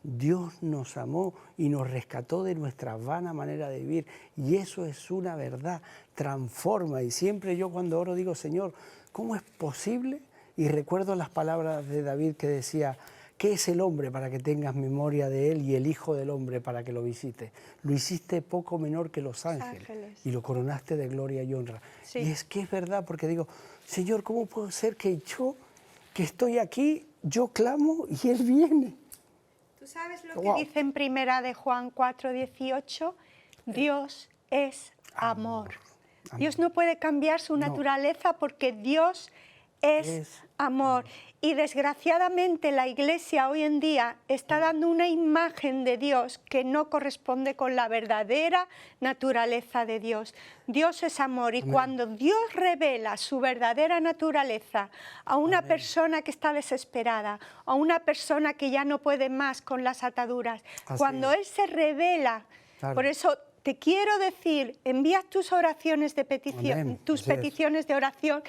Dios nos amó y nos rescató de nuestra vana manera de vivir. Y eso es una verdad, transforma. Y siempre yo cuando oro digo, Señor, ¿cómo es posible? Y recuerdo las palabras de David que decía, ¿qué es el hombre para que tengas memoria de él y el hijo del hombre para que lo visites? Lo hiciste poco menor que los ángeles y lo coronaste de gloria y honra. Sí. Y es que es verdad, porque digo, Señor, ¿cómo puedo ser que yo, que estoy aquí, yo clamo y él viene? ¿Tú sabes lo que dice en primera de Juan 4:18? Dios es amor. Dios no puede cambiar su naturaleza porque Dios es amor. Y desgraciadamente la Iglesia hoy en día está dando una imagen de Dios que no corresponde con la verdadera naturaleza de Dios. Dios es amor y cuando Dios revela su verdadera naturaleza a una persona que está desesperada, a una persona que ya no puede más con las ataduras, cuando Él se revela, por eso te quiero decir, envía tus oraciones de petición, peticiones de oración,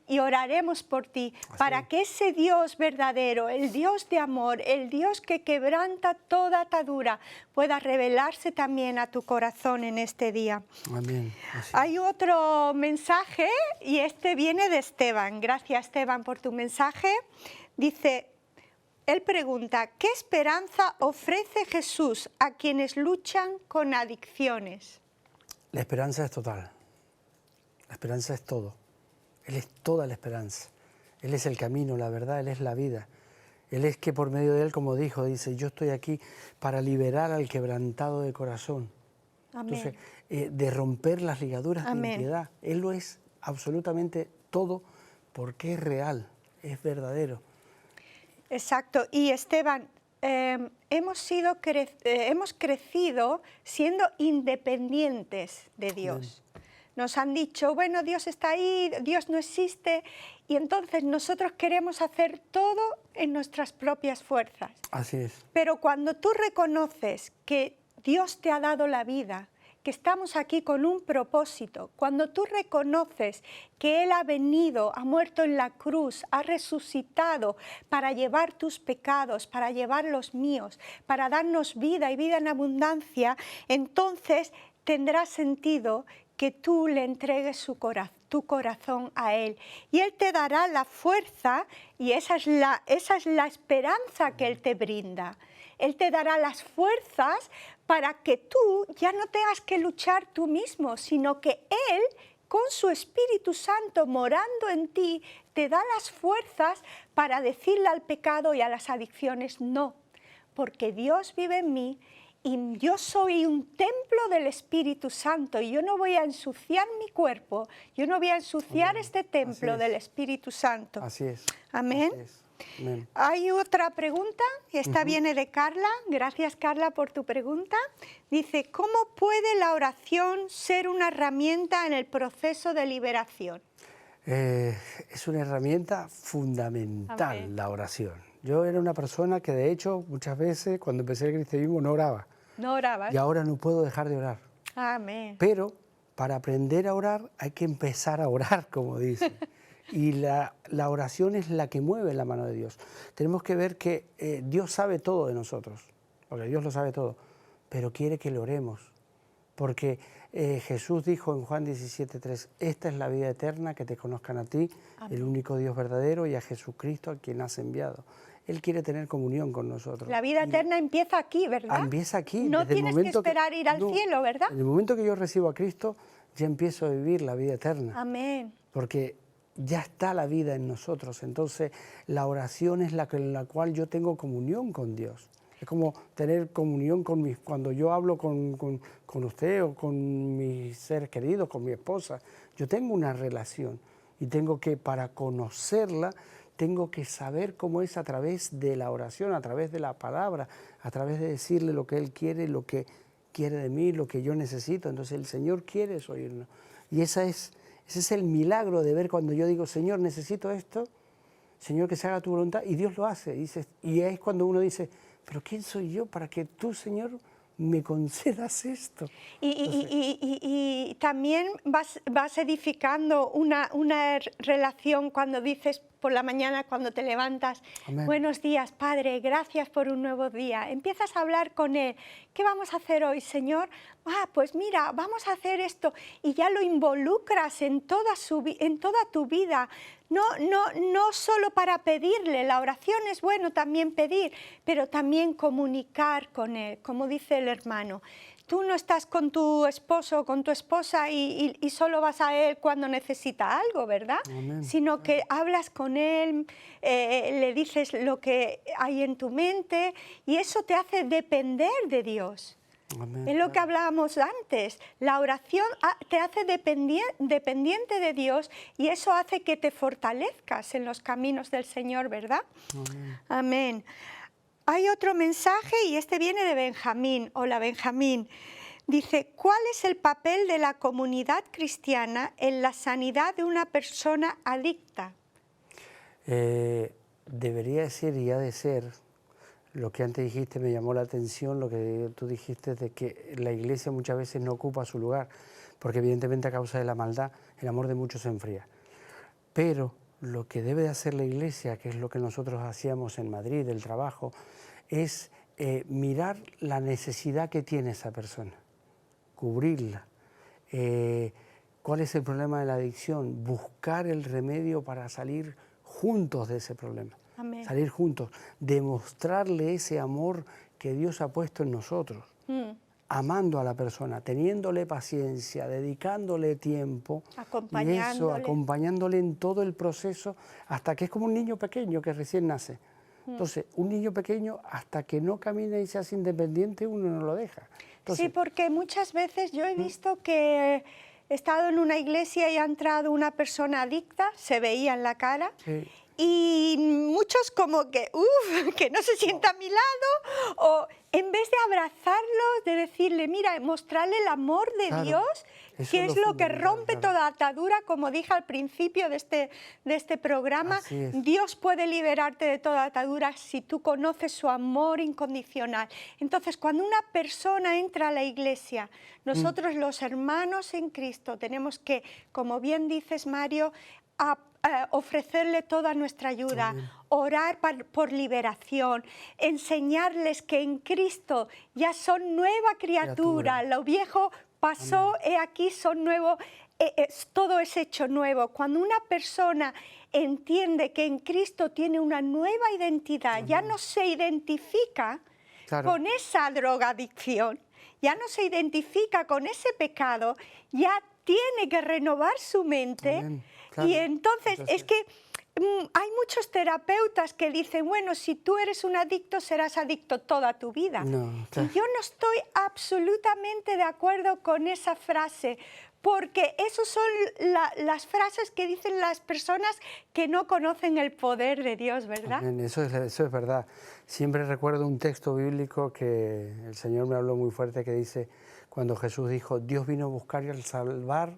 y oraremos por ti, para que ese Dios verdadero, el Dios de amor, el Dios que quebranta toda atadura, pueda revelarse también a tu corazón en este día. Amén. Hay otro mensaje y este viene de Esteban. Gracias, Esteban, por tu mensaje. Dice... Él pregunta, ¿qué esperanza ofrece Jesús a quienes luchan con adicciones? La esperanza es total. La esperanza es todo. Él es toda la esperanza. Él es el camino, la verdad, Él es la vida. Él es que por medio de Él, como dijo, dice, yo estoy aquí para liberar al quebrantado de corazón. Amén. Entonces, de romper las ligaduras Amén. de impiedad. Él lo es absolutamente todo porque es real, es verdadero. Exacto. Y Esteban, hemos crecido siendo independientes de Dios. Nos han dicho, bueno, Dios está ahí, Dios no existe, y entonces nosotros queremos hacer todo en nuestras propias fuerzas. Así es. Pero cuando tú reconoces que Dios te ha dado la vida, que estamos aquí con un propósito, cuando tú reconoces que Él ha venido, ha muerto en la cruz, ha resucitado para llevar tus pecados, para llevar los míos, para darnos vida y vida en abundancia, entonces tendrá sentido que tú le entregues tu corazón a Él. Y Él te dará la fuerza y esa es la esperanza que Él te brinda. Él te dará las fuerzas para que tú ya no tengas que luchar tú mismo, sino que Él, con su Espíritu Santo morando en ti, te da las fuerzas para decirle al pecado y a las adicciones no, porque Dios vive en mí y yo soy un templo del Espíritu Santo y yo no voy a ensuciar mi cuerpo, yo no voy a ensuciar este templo del Espíritu Santo. Así es. Amén. Así es. Amén. Hay otra pregunta, y esta viene de Carla. Gracias, Carla, por tu pregunta. Dice, ¿cómo puede la oración ser una herramienta en el proceso de liberación? Es una herramienta fundamental, la oración. Yo era una persona que, de hecho, muchas veces, cuando empecé el cristianismo, no oraba. No orabas. Y ahora no puedo dejar de orar. Amén. Pero para aprender a orar hay que empezar a orar, como dice. Y la oración es la que mueve la mano de Dios. Tenemos que ver que Dios sabe todo de nosotros, porque Dios lo sabe todo, pero quiere que le oremos. Porque Jesús dijo en Juan 17:3, esta es la vida eterna, que te conozcan a ti, el único Dios verdadero, y a Jesucristo a quien has enviado. Él quiere tener comunión con nosotros. La vida eterna empieza aquí, ¿verdad? Empieza aquí. No tienes que esperar ir al cielo, ¿verdad? En el momento que yo recibo a Cristo, ya empiezo a vivir la vida eterna. Amén. Porque ya está la vida en nosotros. Entonces, la oración es la cual yo tengo comunión con Dios. Es como tener comunión cuando yo hablo con usted o con mis seres queridos, con mi esposa. Yo tengo una relación y tengo que, para conocerla, tengo que saber cómo es a través de la oración, a través de la palabra, a través de decirle lo que Él quiere, lo que quiere de mí, lo que yo necesito. Entonces el Señor quiere eso oírnos. Y ese es el milagro de ver cuando yo digo, Señor, necesito esto. Señor, que se haga tu voluntad, y Dios lo hace. Y es cuando uno dice, pero ¿quién soy yo para que tú, Señor, me concedas esto? Y también vas edificando una relación cuando dices por la mañana, cuando te levantas, Amén. buenos días, Padre, gracias por un nuevo día. Empiezas a hablar con Él. ¿Qué vamos a hacer hoy, Señor? Pues mira, vamos a hacer esto. Y ya lo involucras en toda tu vida. No solo para pedirle, la oración es bueno también pedir, pero también comunicar con Él, como dice el hermano. Tú no estás con tu esposo o con tu esposa y solo vas a Él cuando necesita algo, ¿verdad? Amén. Sino que hablas con Él, le dices lo que hay en tu mente y eso te hace depender de Dios. Amén. Es lo que hablábamos antes, la oración te hace dependiente de Dios y eso hace que te fortalezcas en los caminos del Señor, ¿verdad? Amén. Amén. Hay otro mensaje y este viene de Benjamín. Hola, Benjamín. Dice, ¿cuál es el papel de la comunidad cristiana en la sanidad de una persona adicta? Debería ser y ha de ser, lo que antes dijiste me llamó la atención, lo que tú dijiste de que la iglesia muchas veces no ocupa su lugar, porque evidentemente a causa de la maldad el amor de muchos se enfría. Pero lo que debe de hacer la iglesia, que es lo que nosotros hacíamos en Madrid, el trabajo, es mirar la necesidad que tiene esa persona, cubrirla. ¿Cuál es el problema de la adicción? Buscar el remedio para salir juntos de ese problema. Amén. Salir juntos, demostrarle ese amor que Dios ha puesto en nosotros, amando a la persona, teniéndole paciencia, dedicándole tiempo, y eso, acompañándole en todo el proceso, hasta que es como un niño pequeño que recién nace. Entonces, un niño pequeño, hasta que no camine y se hace independiente, uno no lo deja. Entonces, sí, porque muchas veces yo he visto que he estado en una iglesia y ha entrado una persona adicta, se veía en la cara, sí. Y muchos como que no se sienta a mi lado, o en vez de abrazarlos, de decirle, mira, mostrarle el amor de Claro, Dios, que es lo que rompe toda atadura, como dije al principio de este programa. Dios puede liberarte de toda atadura si tú conoces su amor incondicional. Entonces, cuando una persona entra a la iglesia, nosotros los hermanos en Cristo tenemos que, como bien dices, Mario, ofrecerle toda nuestra ayuda, orar por liberación, enseñarles que en Cristo ya son nueva criatura. Lo viejo pasó, he aquí son nuevo, todo es hecho nuevo. Cuando una persona entiende que en Cristo tiene una nueva identidad, ya no se identifica con esa drogadicción, ya no se identifica con ese pecado, ya tiene que renovar su mente. Claro. Y entonces es que hay muchos terapeutas que dicen, bueno, si tú eres un adicto, serás adicto toda tu vida. No, claro. Y yo no estoy absolutamente de acuerdo con esa frase, porque esas son las frases que dicen las personas que no conocen el poder de Dios, ¿verdad? Eso es verdad. Siempre recuerdo un texto bíblico que el Señor me habló muy fuerte, que dice, cuando Jesús dijo, Dios vino a buscar y a salvar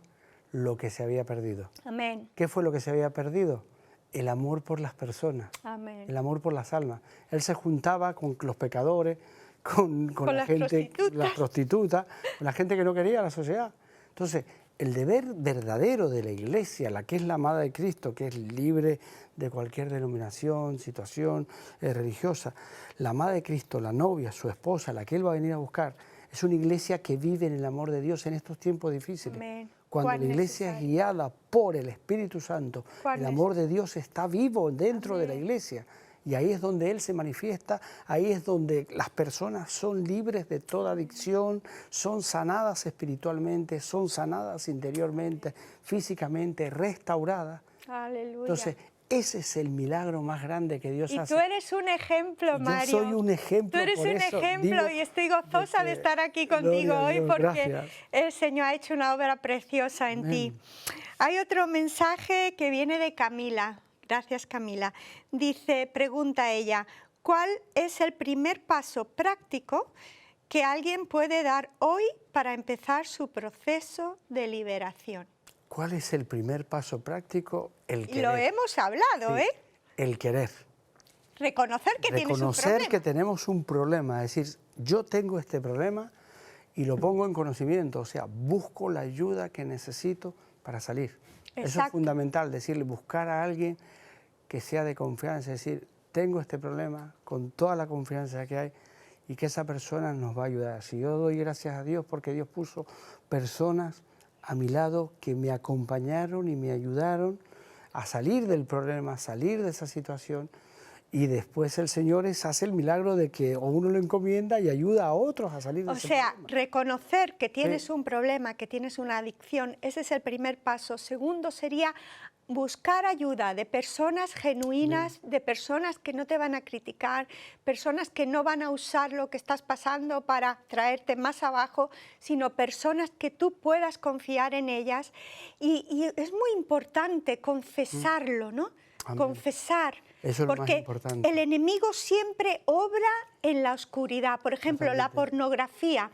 lo que se había perdido. Amén. ¿Qué fue lo que se había perdido? El amor por las personas. Amén. El amor por las almas. Él se juntaba con los pecadores, con la gente, las prostitutas, con la gente que no quería la sociedad. Entonces, el deber verdadero de la iglesia, la que es la amada de Cristo, que es libre de cualquier denominación, situación religiosa, la amada de Cristo, la novia, su esposa, la que Él va a venir a buscar, es una iglesia que vive en el amor de Dios en estos tiempos difíciles. Amén. Cuando la iglesia es guiada por el Espíritu Santo, el amor de Dios está vivo dentro de la iglesia. Y ahí es donde Él se manifiesta, ahí es donde las personas son libres de toda adicción, son sanadas espiritualmente, son sanadas interiormente, físicamente, restauradas. Aleluya. Entonces, ese es el milagro más grande que Dios hace. Y tú eres un ejemplo, Mario. Yo soy un ejemplo. Tú eres un ejemplo y estoy gozosa de estar aquí contigo hoy porque el Señor ha hecho una obra preciosa en ti. Hay otro mensaje que viene de Camila. Gracias, Camila. Dice, pregunta ella, ¿cuál es el primer paso práctico que alguien puede dar hoy para empezar su proceso de liberación? ¿Cuál es el primer paso práctico? El querer. Lo hemos hablado, sí. el querer. Reconocer que tienes un Reconocer problema. que tenemos un problema, es decir, yo tengo este problema y lo pongo en conocimiento, o sea, busco la ayuda que necesito para salir. Eso es Exacto. fundamental, decirle, buscar a alguien que sea de confianza, es decir, tengo este problema con toda la confianza que hay y que esa persona nos va a ayudar. Si yo doy gracias a Dios porque Dios puso personas a mi lado que me acompañaron y me ayudaron a salir del problema, a salir de esa situación, y después el Señor hace el milagro de que uno lo encomienda y ayuda a otros a salir de ese problema. Reconocer que tienes Sí. un problema, que tienes una adicción, ese es el primer paso. Segundo sería buscar ayuda de personas genuinas, de personas que no te van a criticar, personas que no van a usar lo que estás pasando para traerte más abajo, sino personas que tú puedas confiar en ellas. Y es muy importante confesarlo, ¿no? Amén. Confesar. Eso es lo más Porque importante. el enemigo siempre obra en la oscuridad. Por ejemplo, la pornografía.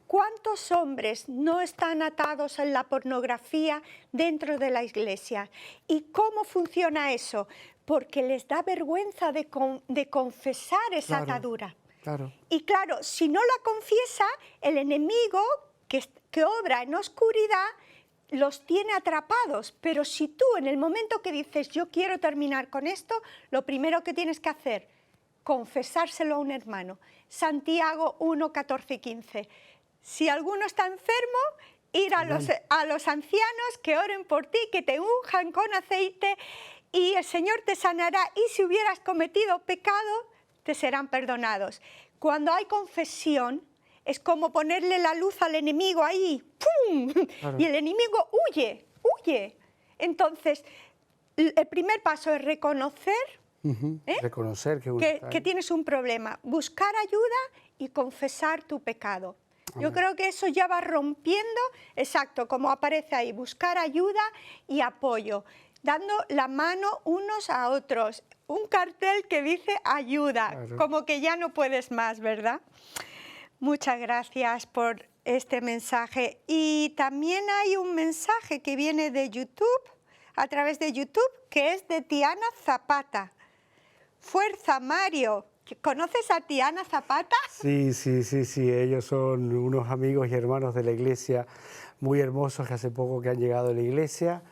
¿Cuántos hombres no están atados en la pornografía dentro de la iglesia? ¿Y cómo funciona eso? Porque les da vergüenza de confesar esa atadura. Claro. Y claro, si no la confiesa, el enemigo que obra en oscuridad los tiene atrapados. Pero si tú en el momento que dices yo quiero terminar con esto, lo primero que tienes que hacer, confesárselo a un hermano. Santiago 1, 14 y 15. Si alguno está enfermo, ir a los ancianos que oren por ti, que te unjan con aceite y el Señor te sanará, y si hubieras cometido pecado, te serán perdonados. Cuando hay confesión, es como ponerle la luz al enemigo ahí, ¡pum! Claro. Y el enemigo huye, huye. Entonces, el primer paso es reconocer Reconocer que uno que tienes un problema, buscar ayuda y confesar tu pecado. Yo creo que eso ya va rompiendo, exacto, como aparece ahí, buscar ayuda y apoyo, dando la mano unos a otros. Un cartel que dice ayuda, Claro. como que ya no puedes más, ¿verdad? Muchas gracias por este mensaje. Y también hay un mensaje que viene de YouTube, a través de YouTube, que es de Tiana Zapata. Fuerza, Mario. ¿Conoces a Tiana Zapata? Sí, ellos son unos amigos y hermanos de la iglesia muy hermosos que hace poco que han llegado a la iglesia,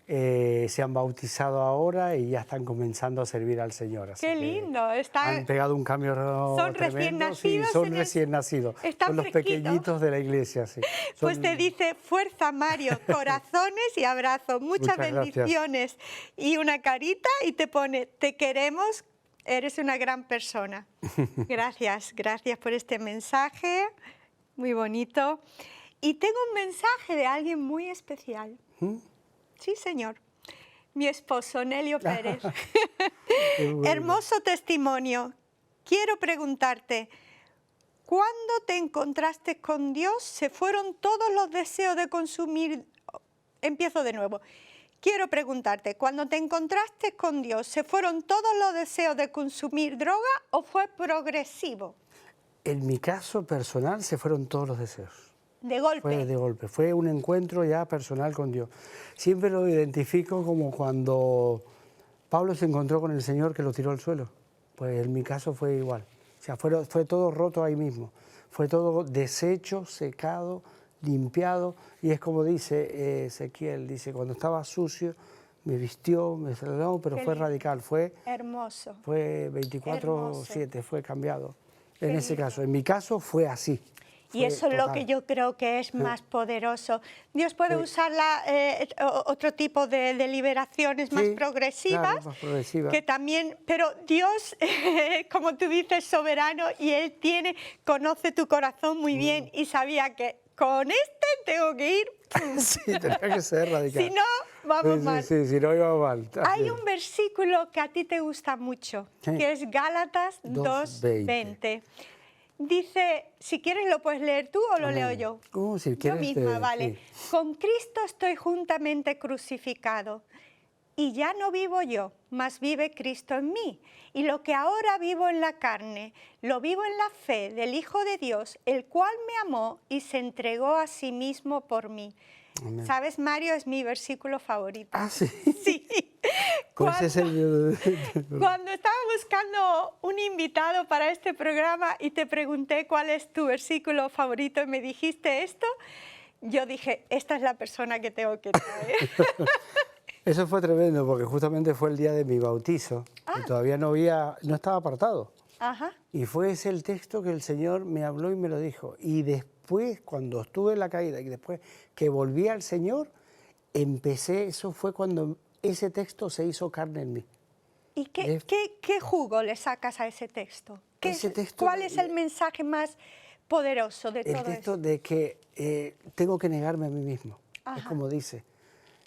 se han bautizado ahora y ya están comenzando a servir al Señor. Así Qué que lindo. han pegado un cambio Son tremendo. recién nacidos. Sí, son recién nacidos. Están Son los fresquitos. pequeñitos de la iglesia, sí. Pues Son- te dice, fuerza Mario, corazones y abrazos, muchas Muchas gracias. bendiciones y una carita y te pone, te queremos, eres una gran persona. Gracias, gracias por este mensaje, muy bonito. Y tengo un mensaje de alguien muy especial. Sí, señor. Mi esposo, Nelio Pérez. Qué bueno. Hermoso testimonio. Quiero preguntarte, ¿cuándo te encontraste con Dios se fueron todos los deseos de consumir? Empiezo de nuevo. Quiero preguntarte, ¿cuando te encontraste con Dios se fueron todos los deseos de consumir droga o fue progresivo? En mi caso personal se fueron todos los deseos. De golpe. Fue de golpe, fue un encuentro ya personal con Dios. Siempre lo identifico como cuando Pablo se encontró con el Señor que lo tiró al suelo. Pues en mi caso fue igual. O sea, fue todo roto ahí mismo. Fue todo deshecho, secado, limpiado. Y es como dice Ezequiel, dice, cuando estaba sucio, me vistió, me saludó, pero Qué fue lindo. radical. Fue Hermoso. 24/7, fue cambiado. En Qué ese lindo. caso, en mi caso fue así. Y Fue eso es lo total. que yo creo que es más poderoso. Dios puede Sí. usar otro tipo de liberaciones más Sí, progresivas, claro, más progresivas. que también, pero Dios, como tú dices, soberano, y Él conoce tu corazón muy bien y sabía que con este tengo que ir. Sí, tenía que ser radical. Si no, vamos Sí, mal. sí, si no iba mal. Hay Así. un versículo que a ti te gusta mucho, Sí. que es Gálatas 2:20. Dice, si quieres lo puedes leer tú o lo leo yo. Si Yo quieres, misma, vale. sí. Con Cristo estoy juntamente crucificado y ya no vivo yo, mas vive Cristo en mí. Y lo que ahora vivo en la carne, lo vivo en la fe del Hijo de Dios, el cual me amó y se entregó a sí mismo por mí. Amén. ¿Sabes, Mario? Es mi versículo favorito. Ah, sí. Sí. Pues es el... Cuando estaba buscando un invitado para este programa y te pregunté cuál es tu versículo favorito y me dijiste esto, yo dije, esta es la persona que tengo que traer. Eso fue tremendo porque justamente fue el día de mi bautizo y todavía no estaba apartado. Ajá. Y fue ese el texto que el Señor me habló y me lo dijo. Y después, cuando estuve en la caída y después que volví al Señor, eso fue cuando ese texto se hizo carne en mí. ¿Y qué jugo le sacas a ese texto? ¿Cuál es el mensaje más poderoso de todo El texto esto? de que tengo que negarme a mí mismo. Ajá. Es como dice.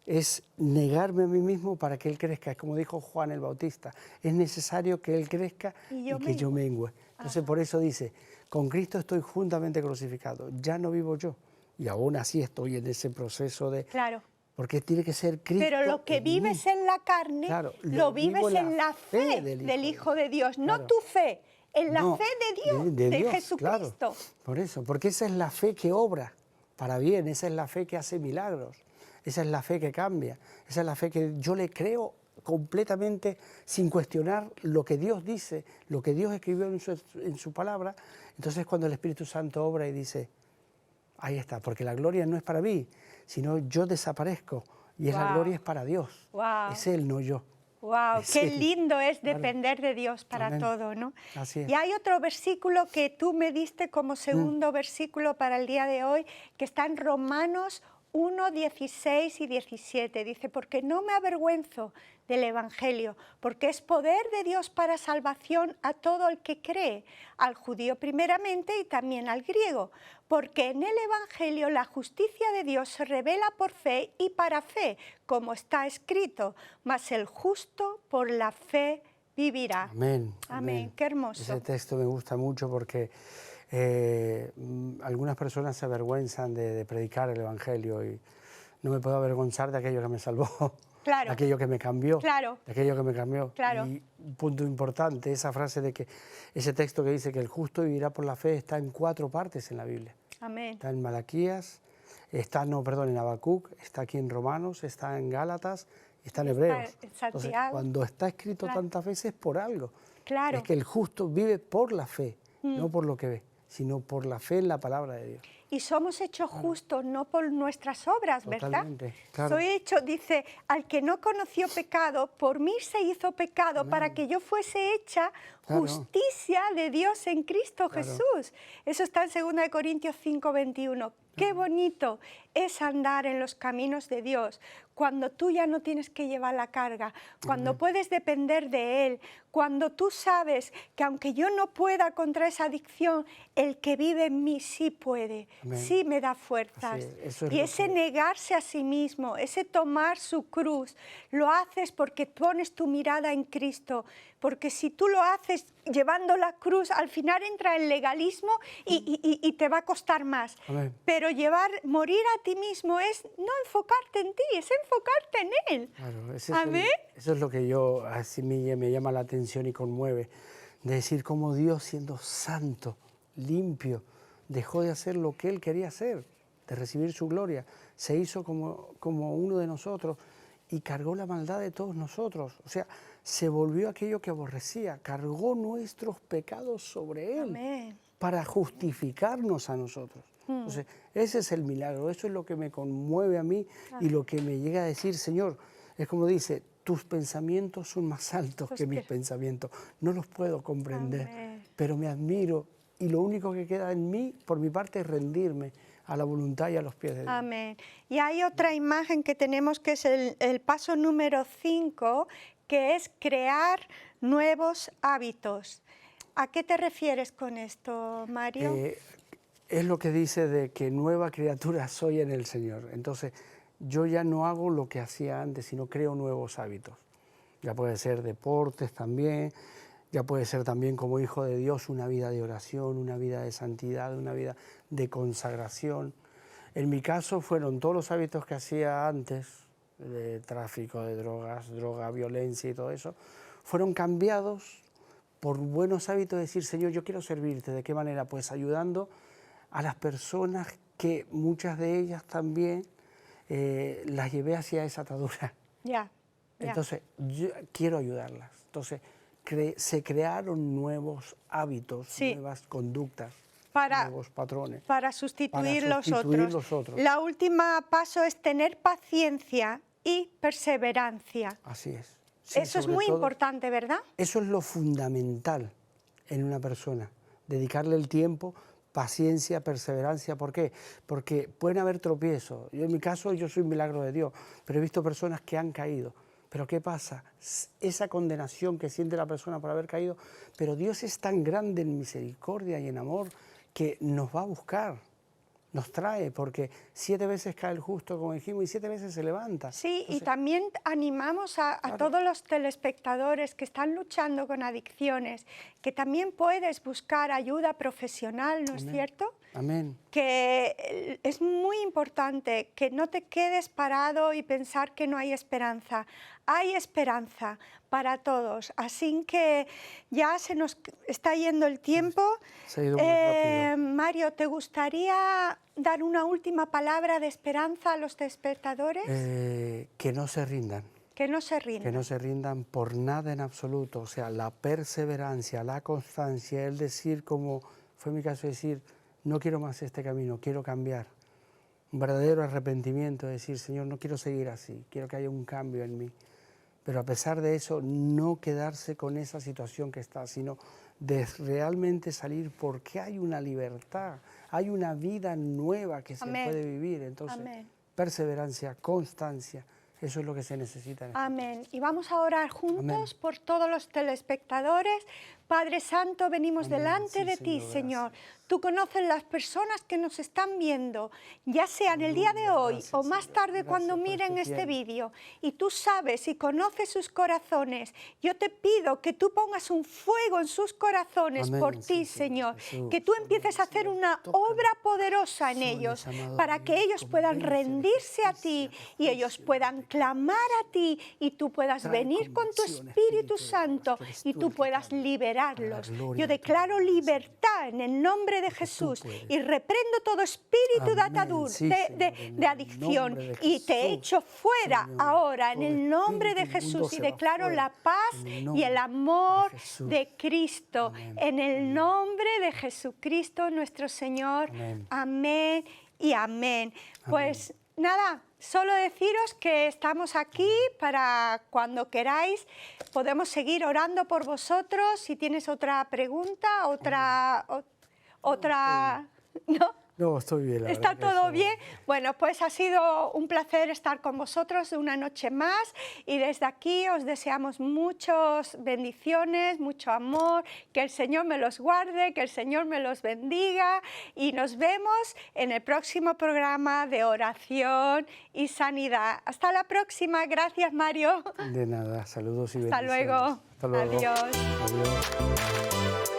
Es negarme a mí mismo para que Él crezca. Es como dijo Juan el Bautista. Es necesario que Él crezca y que yo mengüe. Entonces por eso dice, con Cristo estoy juntamente crucificado. Ya no vivo yo. Y aún así estoy en ese proceso de... Claro. Porque tiene que ser Cristo. Pero lo que vives en la carne, claro, lo vives en la fe del Hijo de Dios, no tu fe, en la fe de Dios, de Dios, Jesucristo. Claro, por eso, porque esa es la fe que obra para bien, esa es la fe que hace milagros, esa es la fe que cambia, esa es la fe que yo le creo completamente sin cuestionar lo que Dios dice, lo que Dios escribió en su palabra. Entonces cuando el Espíritu Santo obra y dice, ahí está, porque la gloria no es para mí, sino yo desaparezco y la gloria es para Dios. Wow. Es Él, no yo. ¡Wow! Es ¡Qué Él. lindo es Claro. depender de Dios para Amén. todo, ¿no? Así es. Y hay otro versículo que tú me diste como segundo versículo para el día de hoy, que está en Romanos 1, 16 y 17. Dice, porque no me avergüenzo del Evangelio, porque es poder de Dios para salvación a todo el que cree, al judío primeramente y también al griego, porque en el Evangelio la justicia de Dios se revela por fe y para fe, como está escrito, mas el justo por la fe vivirá. Amén. Amén. Qué hermoso. Ese texto me gusta mucho porque algunas personas se avergüenzan de predicar el Evangelio y no me puedo avergonzar de aquello que me salvó, Claro. de aquello que me cambió, Claro. de aquello que me cambió. Claro. Y un punto importante, esa frase de que ese texto que dice que el justo vivirá por la fe está en 4 partes en la Biblia. Amén. Está en Malaquías, en Habacuc, está aquí en Romanos, está en Gálatas y está en Hebreos. en Santiago. Entonces, cuando está escrito tantas veces por algo. Claro. Es que el justo vive por la fe, no por lo que ve, sino por la fe en la palabra de Dios. Y somos hechos justos no por nuestras obras, ¿verdad? Totalmente, claro. Soy hecho, dice, al que no conoció pecado, por mí se hizo pecado. Amén. Para que yo fuese hecha justicia de Dios en Cristo Jesús. Eso está en 2 Corintios 5, 21. Qué bonito es andar en los caminos de Dios, cuando tú ya no tienes que llevar la carga, cuando puedes depender de Él, cuando tú sabes que aunque yo no pueda contra esa adicción, el que vive en mí sí puede, sí me da fuerzas. Y ese negarse a sí mismo, ese tomar su cruz, lo haces porque pones tu mirada en Cristo, porque si tú lo haces llevando la cruz, al final entra el legalismo y te va a costar más. Amén. Pero morir a ti mismo es no enfocarte en ti, es enfocarte en Él. Claro, Amén. Eso es lo que así me llama la atención y conmueve, de decir cómo Dios, siendo santo, limpio, dejó de hacer lo que Él quería hacer, de recibir su gloria, se hizo como uno de nosotros y cargó la maldad de todos nosotros. O sea, se volvió aquello que aborrecía, cargó nuestros pecados sobre Él. Amén. Para justificarnos a nosotros. Entonces, ese es el milagro, eso es lo que me conmueve a mí y lo que me llega a decir, Señor, es como dice, tus pensamientos son más altos que mis pensamientos, no los puedo comprender, pero me admiro y lo único que queda en mí, por mi parte, es rendirme a la voluntad y a los pies de Dios. Amén. Y hay otra imagen que tenemos que es el paso número 5, que es crear nuevos hábitos. ¿A qué te refieres con esto, Mario? Es lo que dice de que nueva criatura soy en el Señor. Entonces, yo ya no hago lo que hacía antes, sino creo nuevos hábitos. Ya puede ser deportes también, ya puede ser también como hijo de Dios una vida de oración, una vida de santidad, una vida de consagración. En mi caso fueron todos los hábitos que hacía antes, de tráfico de droga, violencia y todo eso, fueron cambiados por buenos hábitos de decir, Señor, yo quiero servirte. ¿De qué manera? Pues ayudando a las personas que muchas de ellas también las llevé hacia esa atadura. Ya. Ya. Entonces, yo quiero ayudarlas. Entonces, se crearon nuevos hábitos, Sí. nuevas conductas, Para- nuevos patrones. Para sustituir, Para sustituir los los otros. La última paso es tener paciencia y perseverancia. Así es. Sí, Eso es sobre muy todo, importante, ¿verdad? Eso es lo fundamental en una persona, dedicarle el tiempo, paciencia, perseverancia. ¿Por qué? Porque pueden haber tropiezos. Yo, en mi caso, yo soy un milagro de Dios, pero he visto personas que han caído. Pero ¿qué pasa? Esa condenación que siente la persona por haber caído, pero Dios es tan grande en misericordia y en amor que nos va a buscar, nos trae, porque 7 veces cae el justo, como dijimos, y 7 veces se levanta. Sí, Entonces, y también animamos a todos los telespectadores que están luchando con adicciones, que también puedes buscar ayuda profesional, ¿no es cierto? amén. Que es muy importante que no te quedes parado y pensar que no hay esperanza. Hay esperanza para todos. Así que ya se nos está yendo el tiempo. Se ha ido muy rápido. Mario, ¿te gustaría dar una última palabra de esperanza a los espectadores? Que no se rindan. Que no se rindan. Que no se rindan por nada en absoluto. O sea, la perseverancia, la constancia, el decir, como fue mi caso, decir, no quiero más este camino, quiero cambiar. Un verdadero arrepentimiento, decir, Señor, no quiero seguir así, quiero que haya un cambio en mí. Pero a pesar de eso, no quedarse con esa situación que está, sino de realmente salir, porque hay una libertad, hay una vida nueva que se Amén. puede vivir. Entonces, Amén. perseverancia, constancia, eso es lo que se necesita. Amén. Y vamos a orar juntos Amén. por todos los telespectadores. Padre Santo, venimos Amén. delante Sí, de ti, Señor, Señor. gracias. Tú conoces las personas que nos están viendo, ya sea en el día de Aleluya, hoy gracias, o más Señor. tarde Gracias cuando por miren este este tiempo. vídeo. Y tú sabes y conoces sus corazones. Yo te pido que tú pongas un fuego en sus corazones Amén, por sí, ti, Señor Señor. Jesús. Que tú Amén, empieces a hacer Señor. una Tócalos. obra poderosa en Soles, ellos amado para que Dios, ellos puedan convéncele de rendirse a ti justicia, y de ellos juicio, puedan de pecado. clamar a ti y tú puedas Trae venir con tu convicción, Espíritu Espíritu de Dios, Santo que eres y tú tú el que puedas cambia, liberarlos. para la gloria Yo de tu declaro nombre, libertad en el nombre de tú Jesús puedes. y reprendo todo espíritu de Amén, atadura, sí, de Señor, en el adicción nombre de y te Jesús, echo fuera Señor. ahora en Todo el nombre de espíritu inmundo Jesús y se va declaro fuera, la paz en el y nombre el de amor Jesús. de Cristo Amén, en el amén. nombre de Jesucristo nuestro Señor. Amén. Amén y amén. Pues nada, solo deciros que estamos aquí para cuando queráis. Podemos seguir orando por vosotros. Si tienes otra pregunta, otra... ¿No? No, estoy bien. la ¿Está verdad que todo eso- bien? Bueno, pues ha sido un placer estar con vosotros una noche más y desde aquí os deseamos muchas bendiciones, mucho amor, que el Señor me los guarde, que el Señor me los bendiga y nos vemos en el próximo programa de oración y sanidad. Hasta la próxima. Gracias, Mario. De nada, saludos y Hasta bendiciones. luego. Hasta luego. Adiós. Adiós.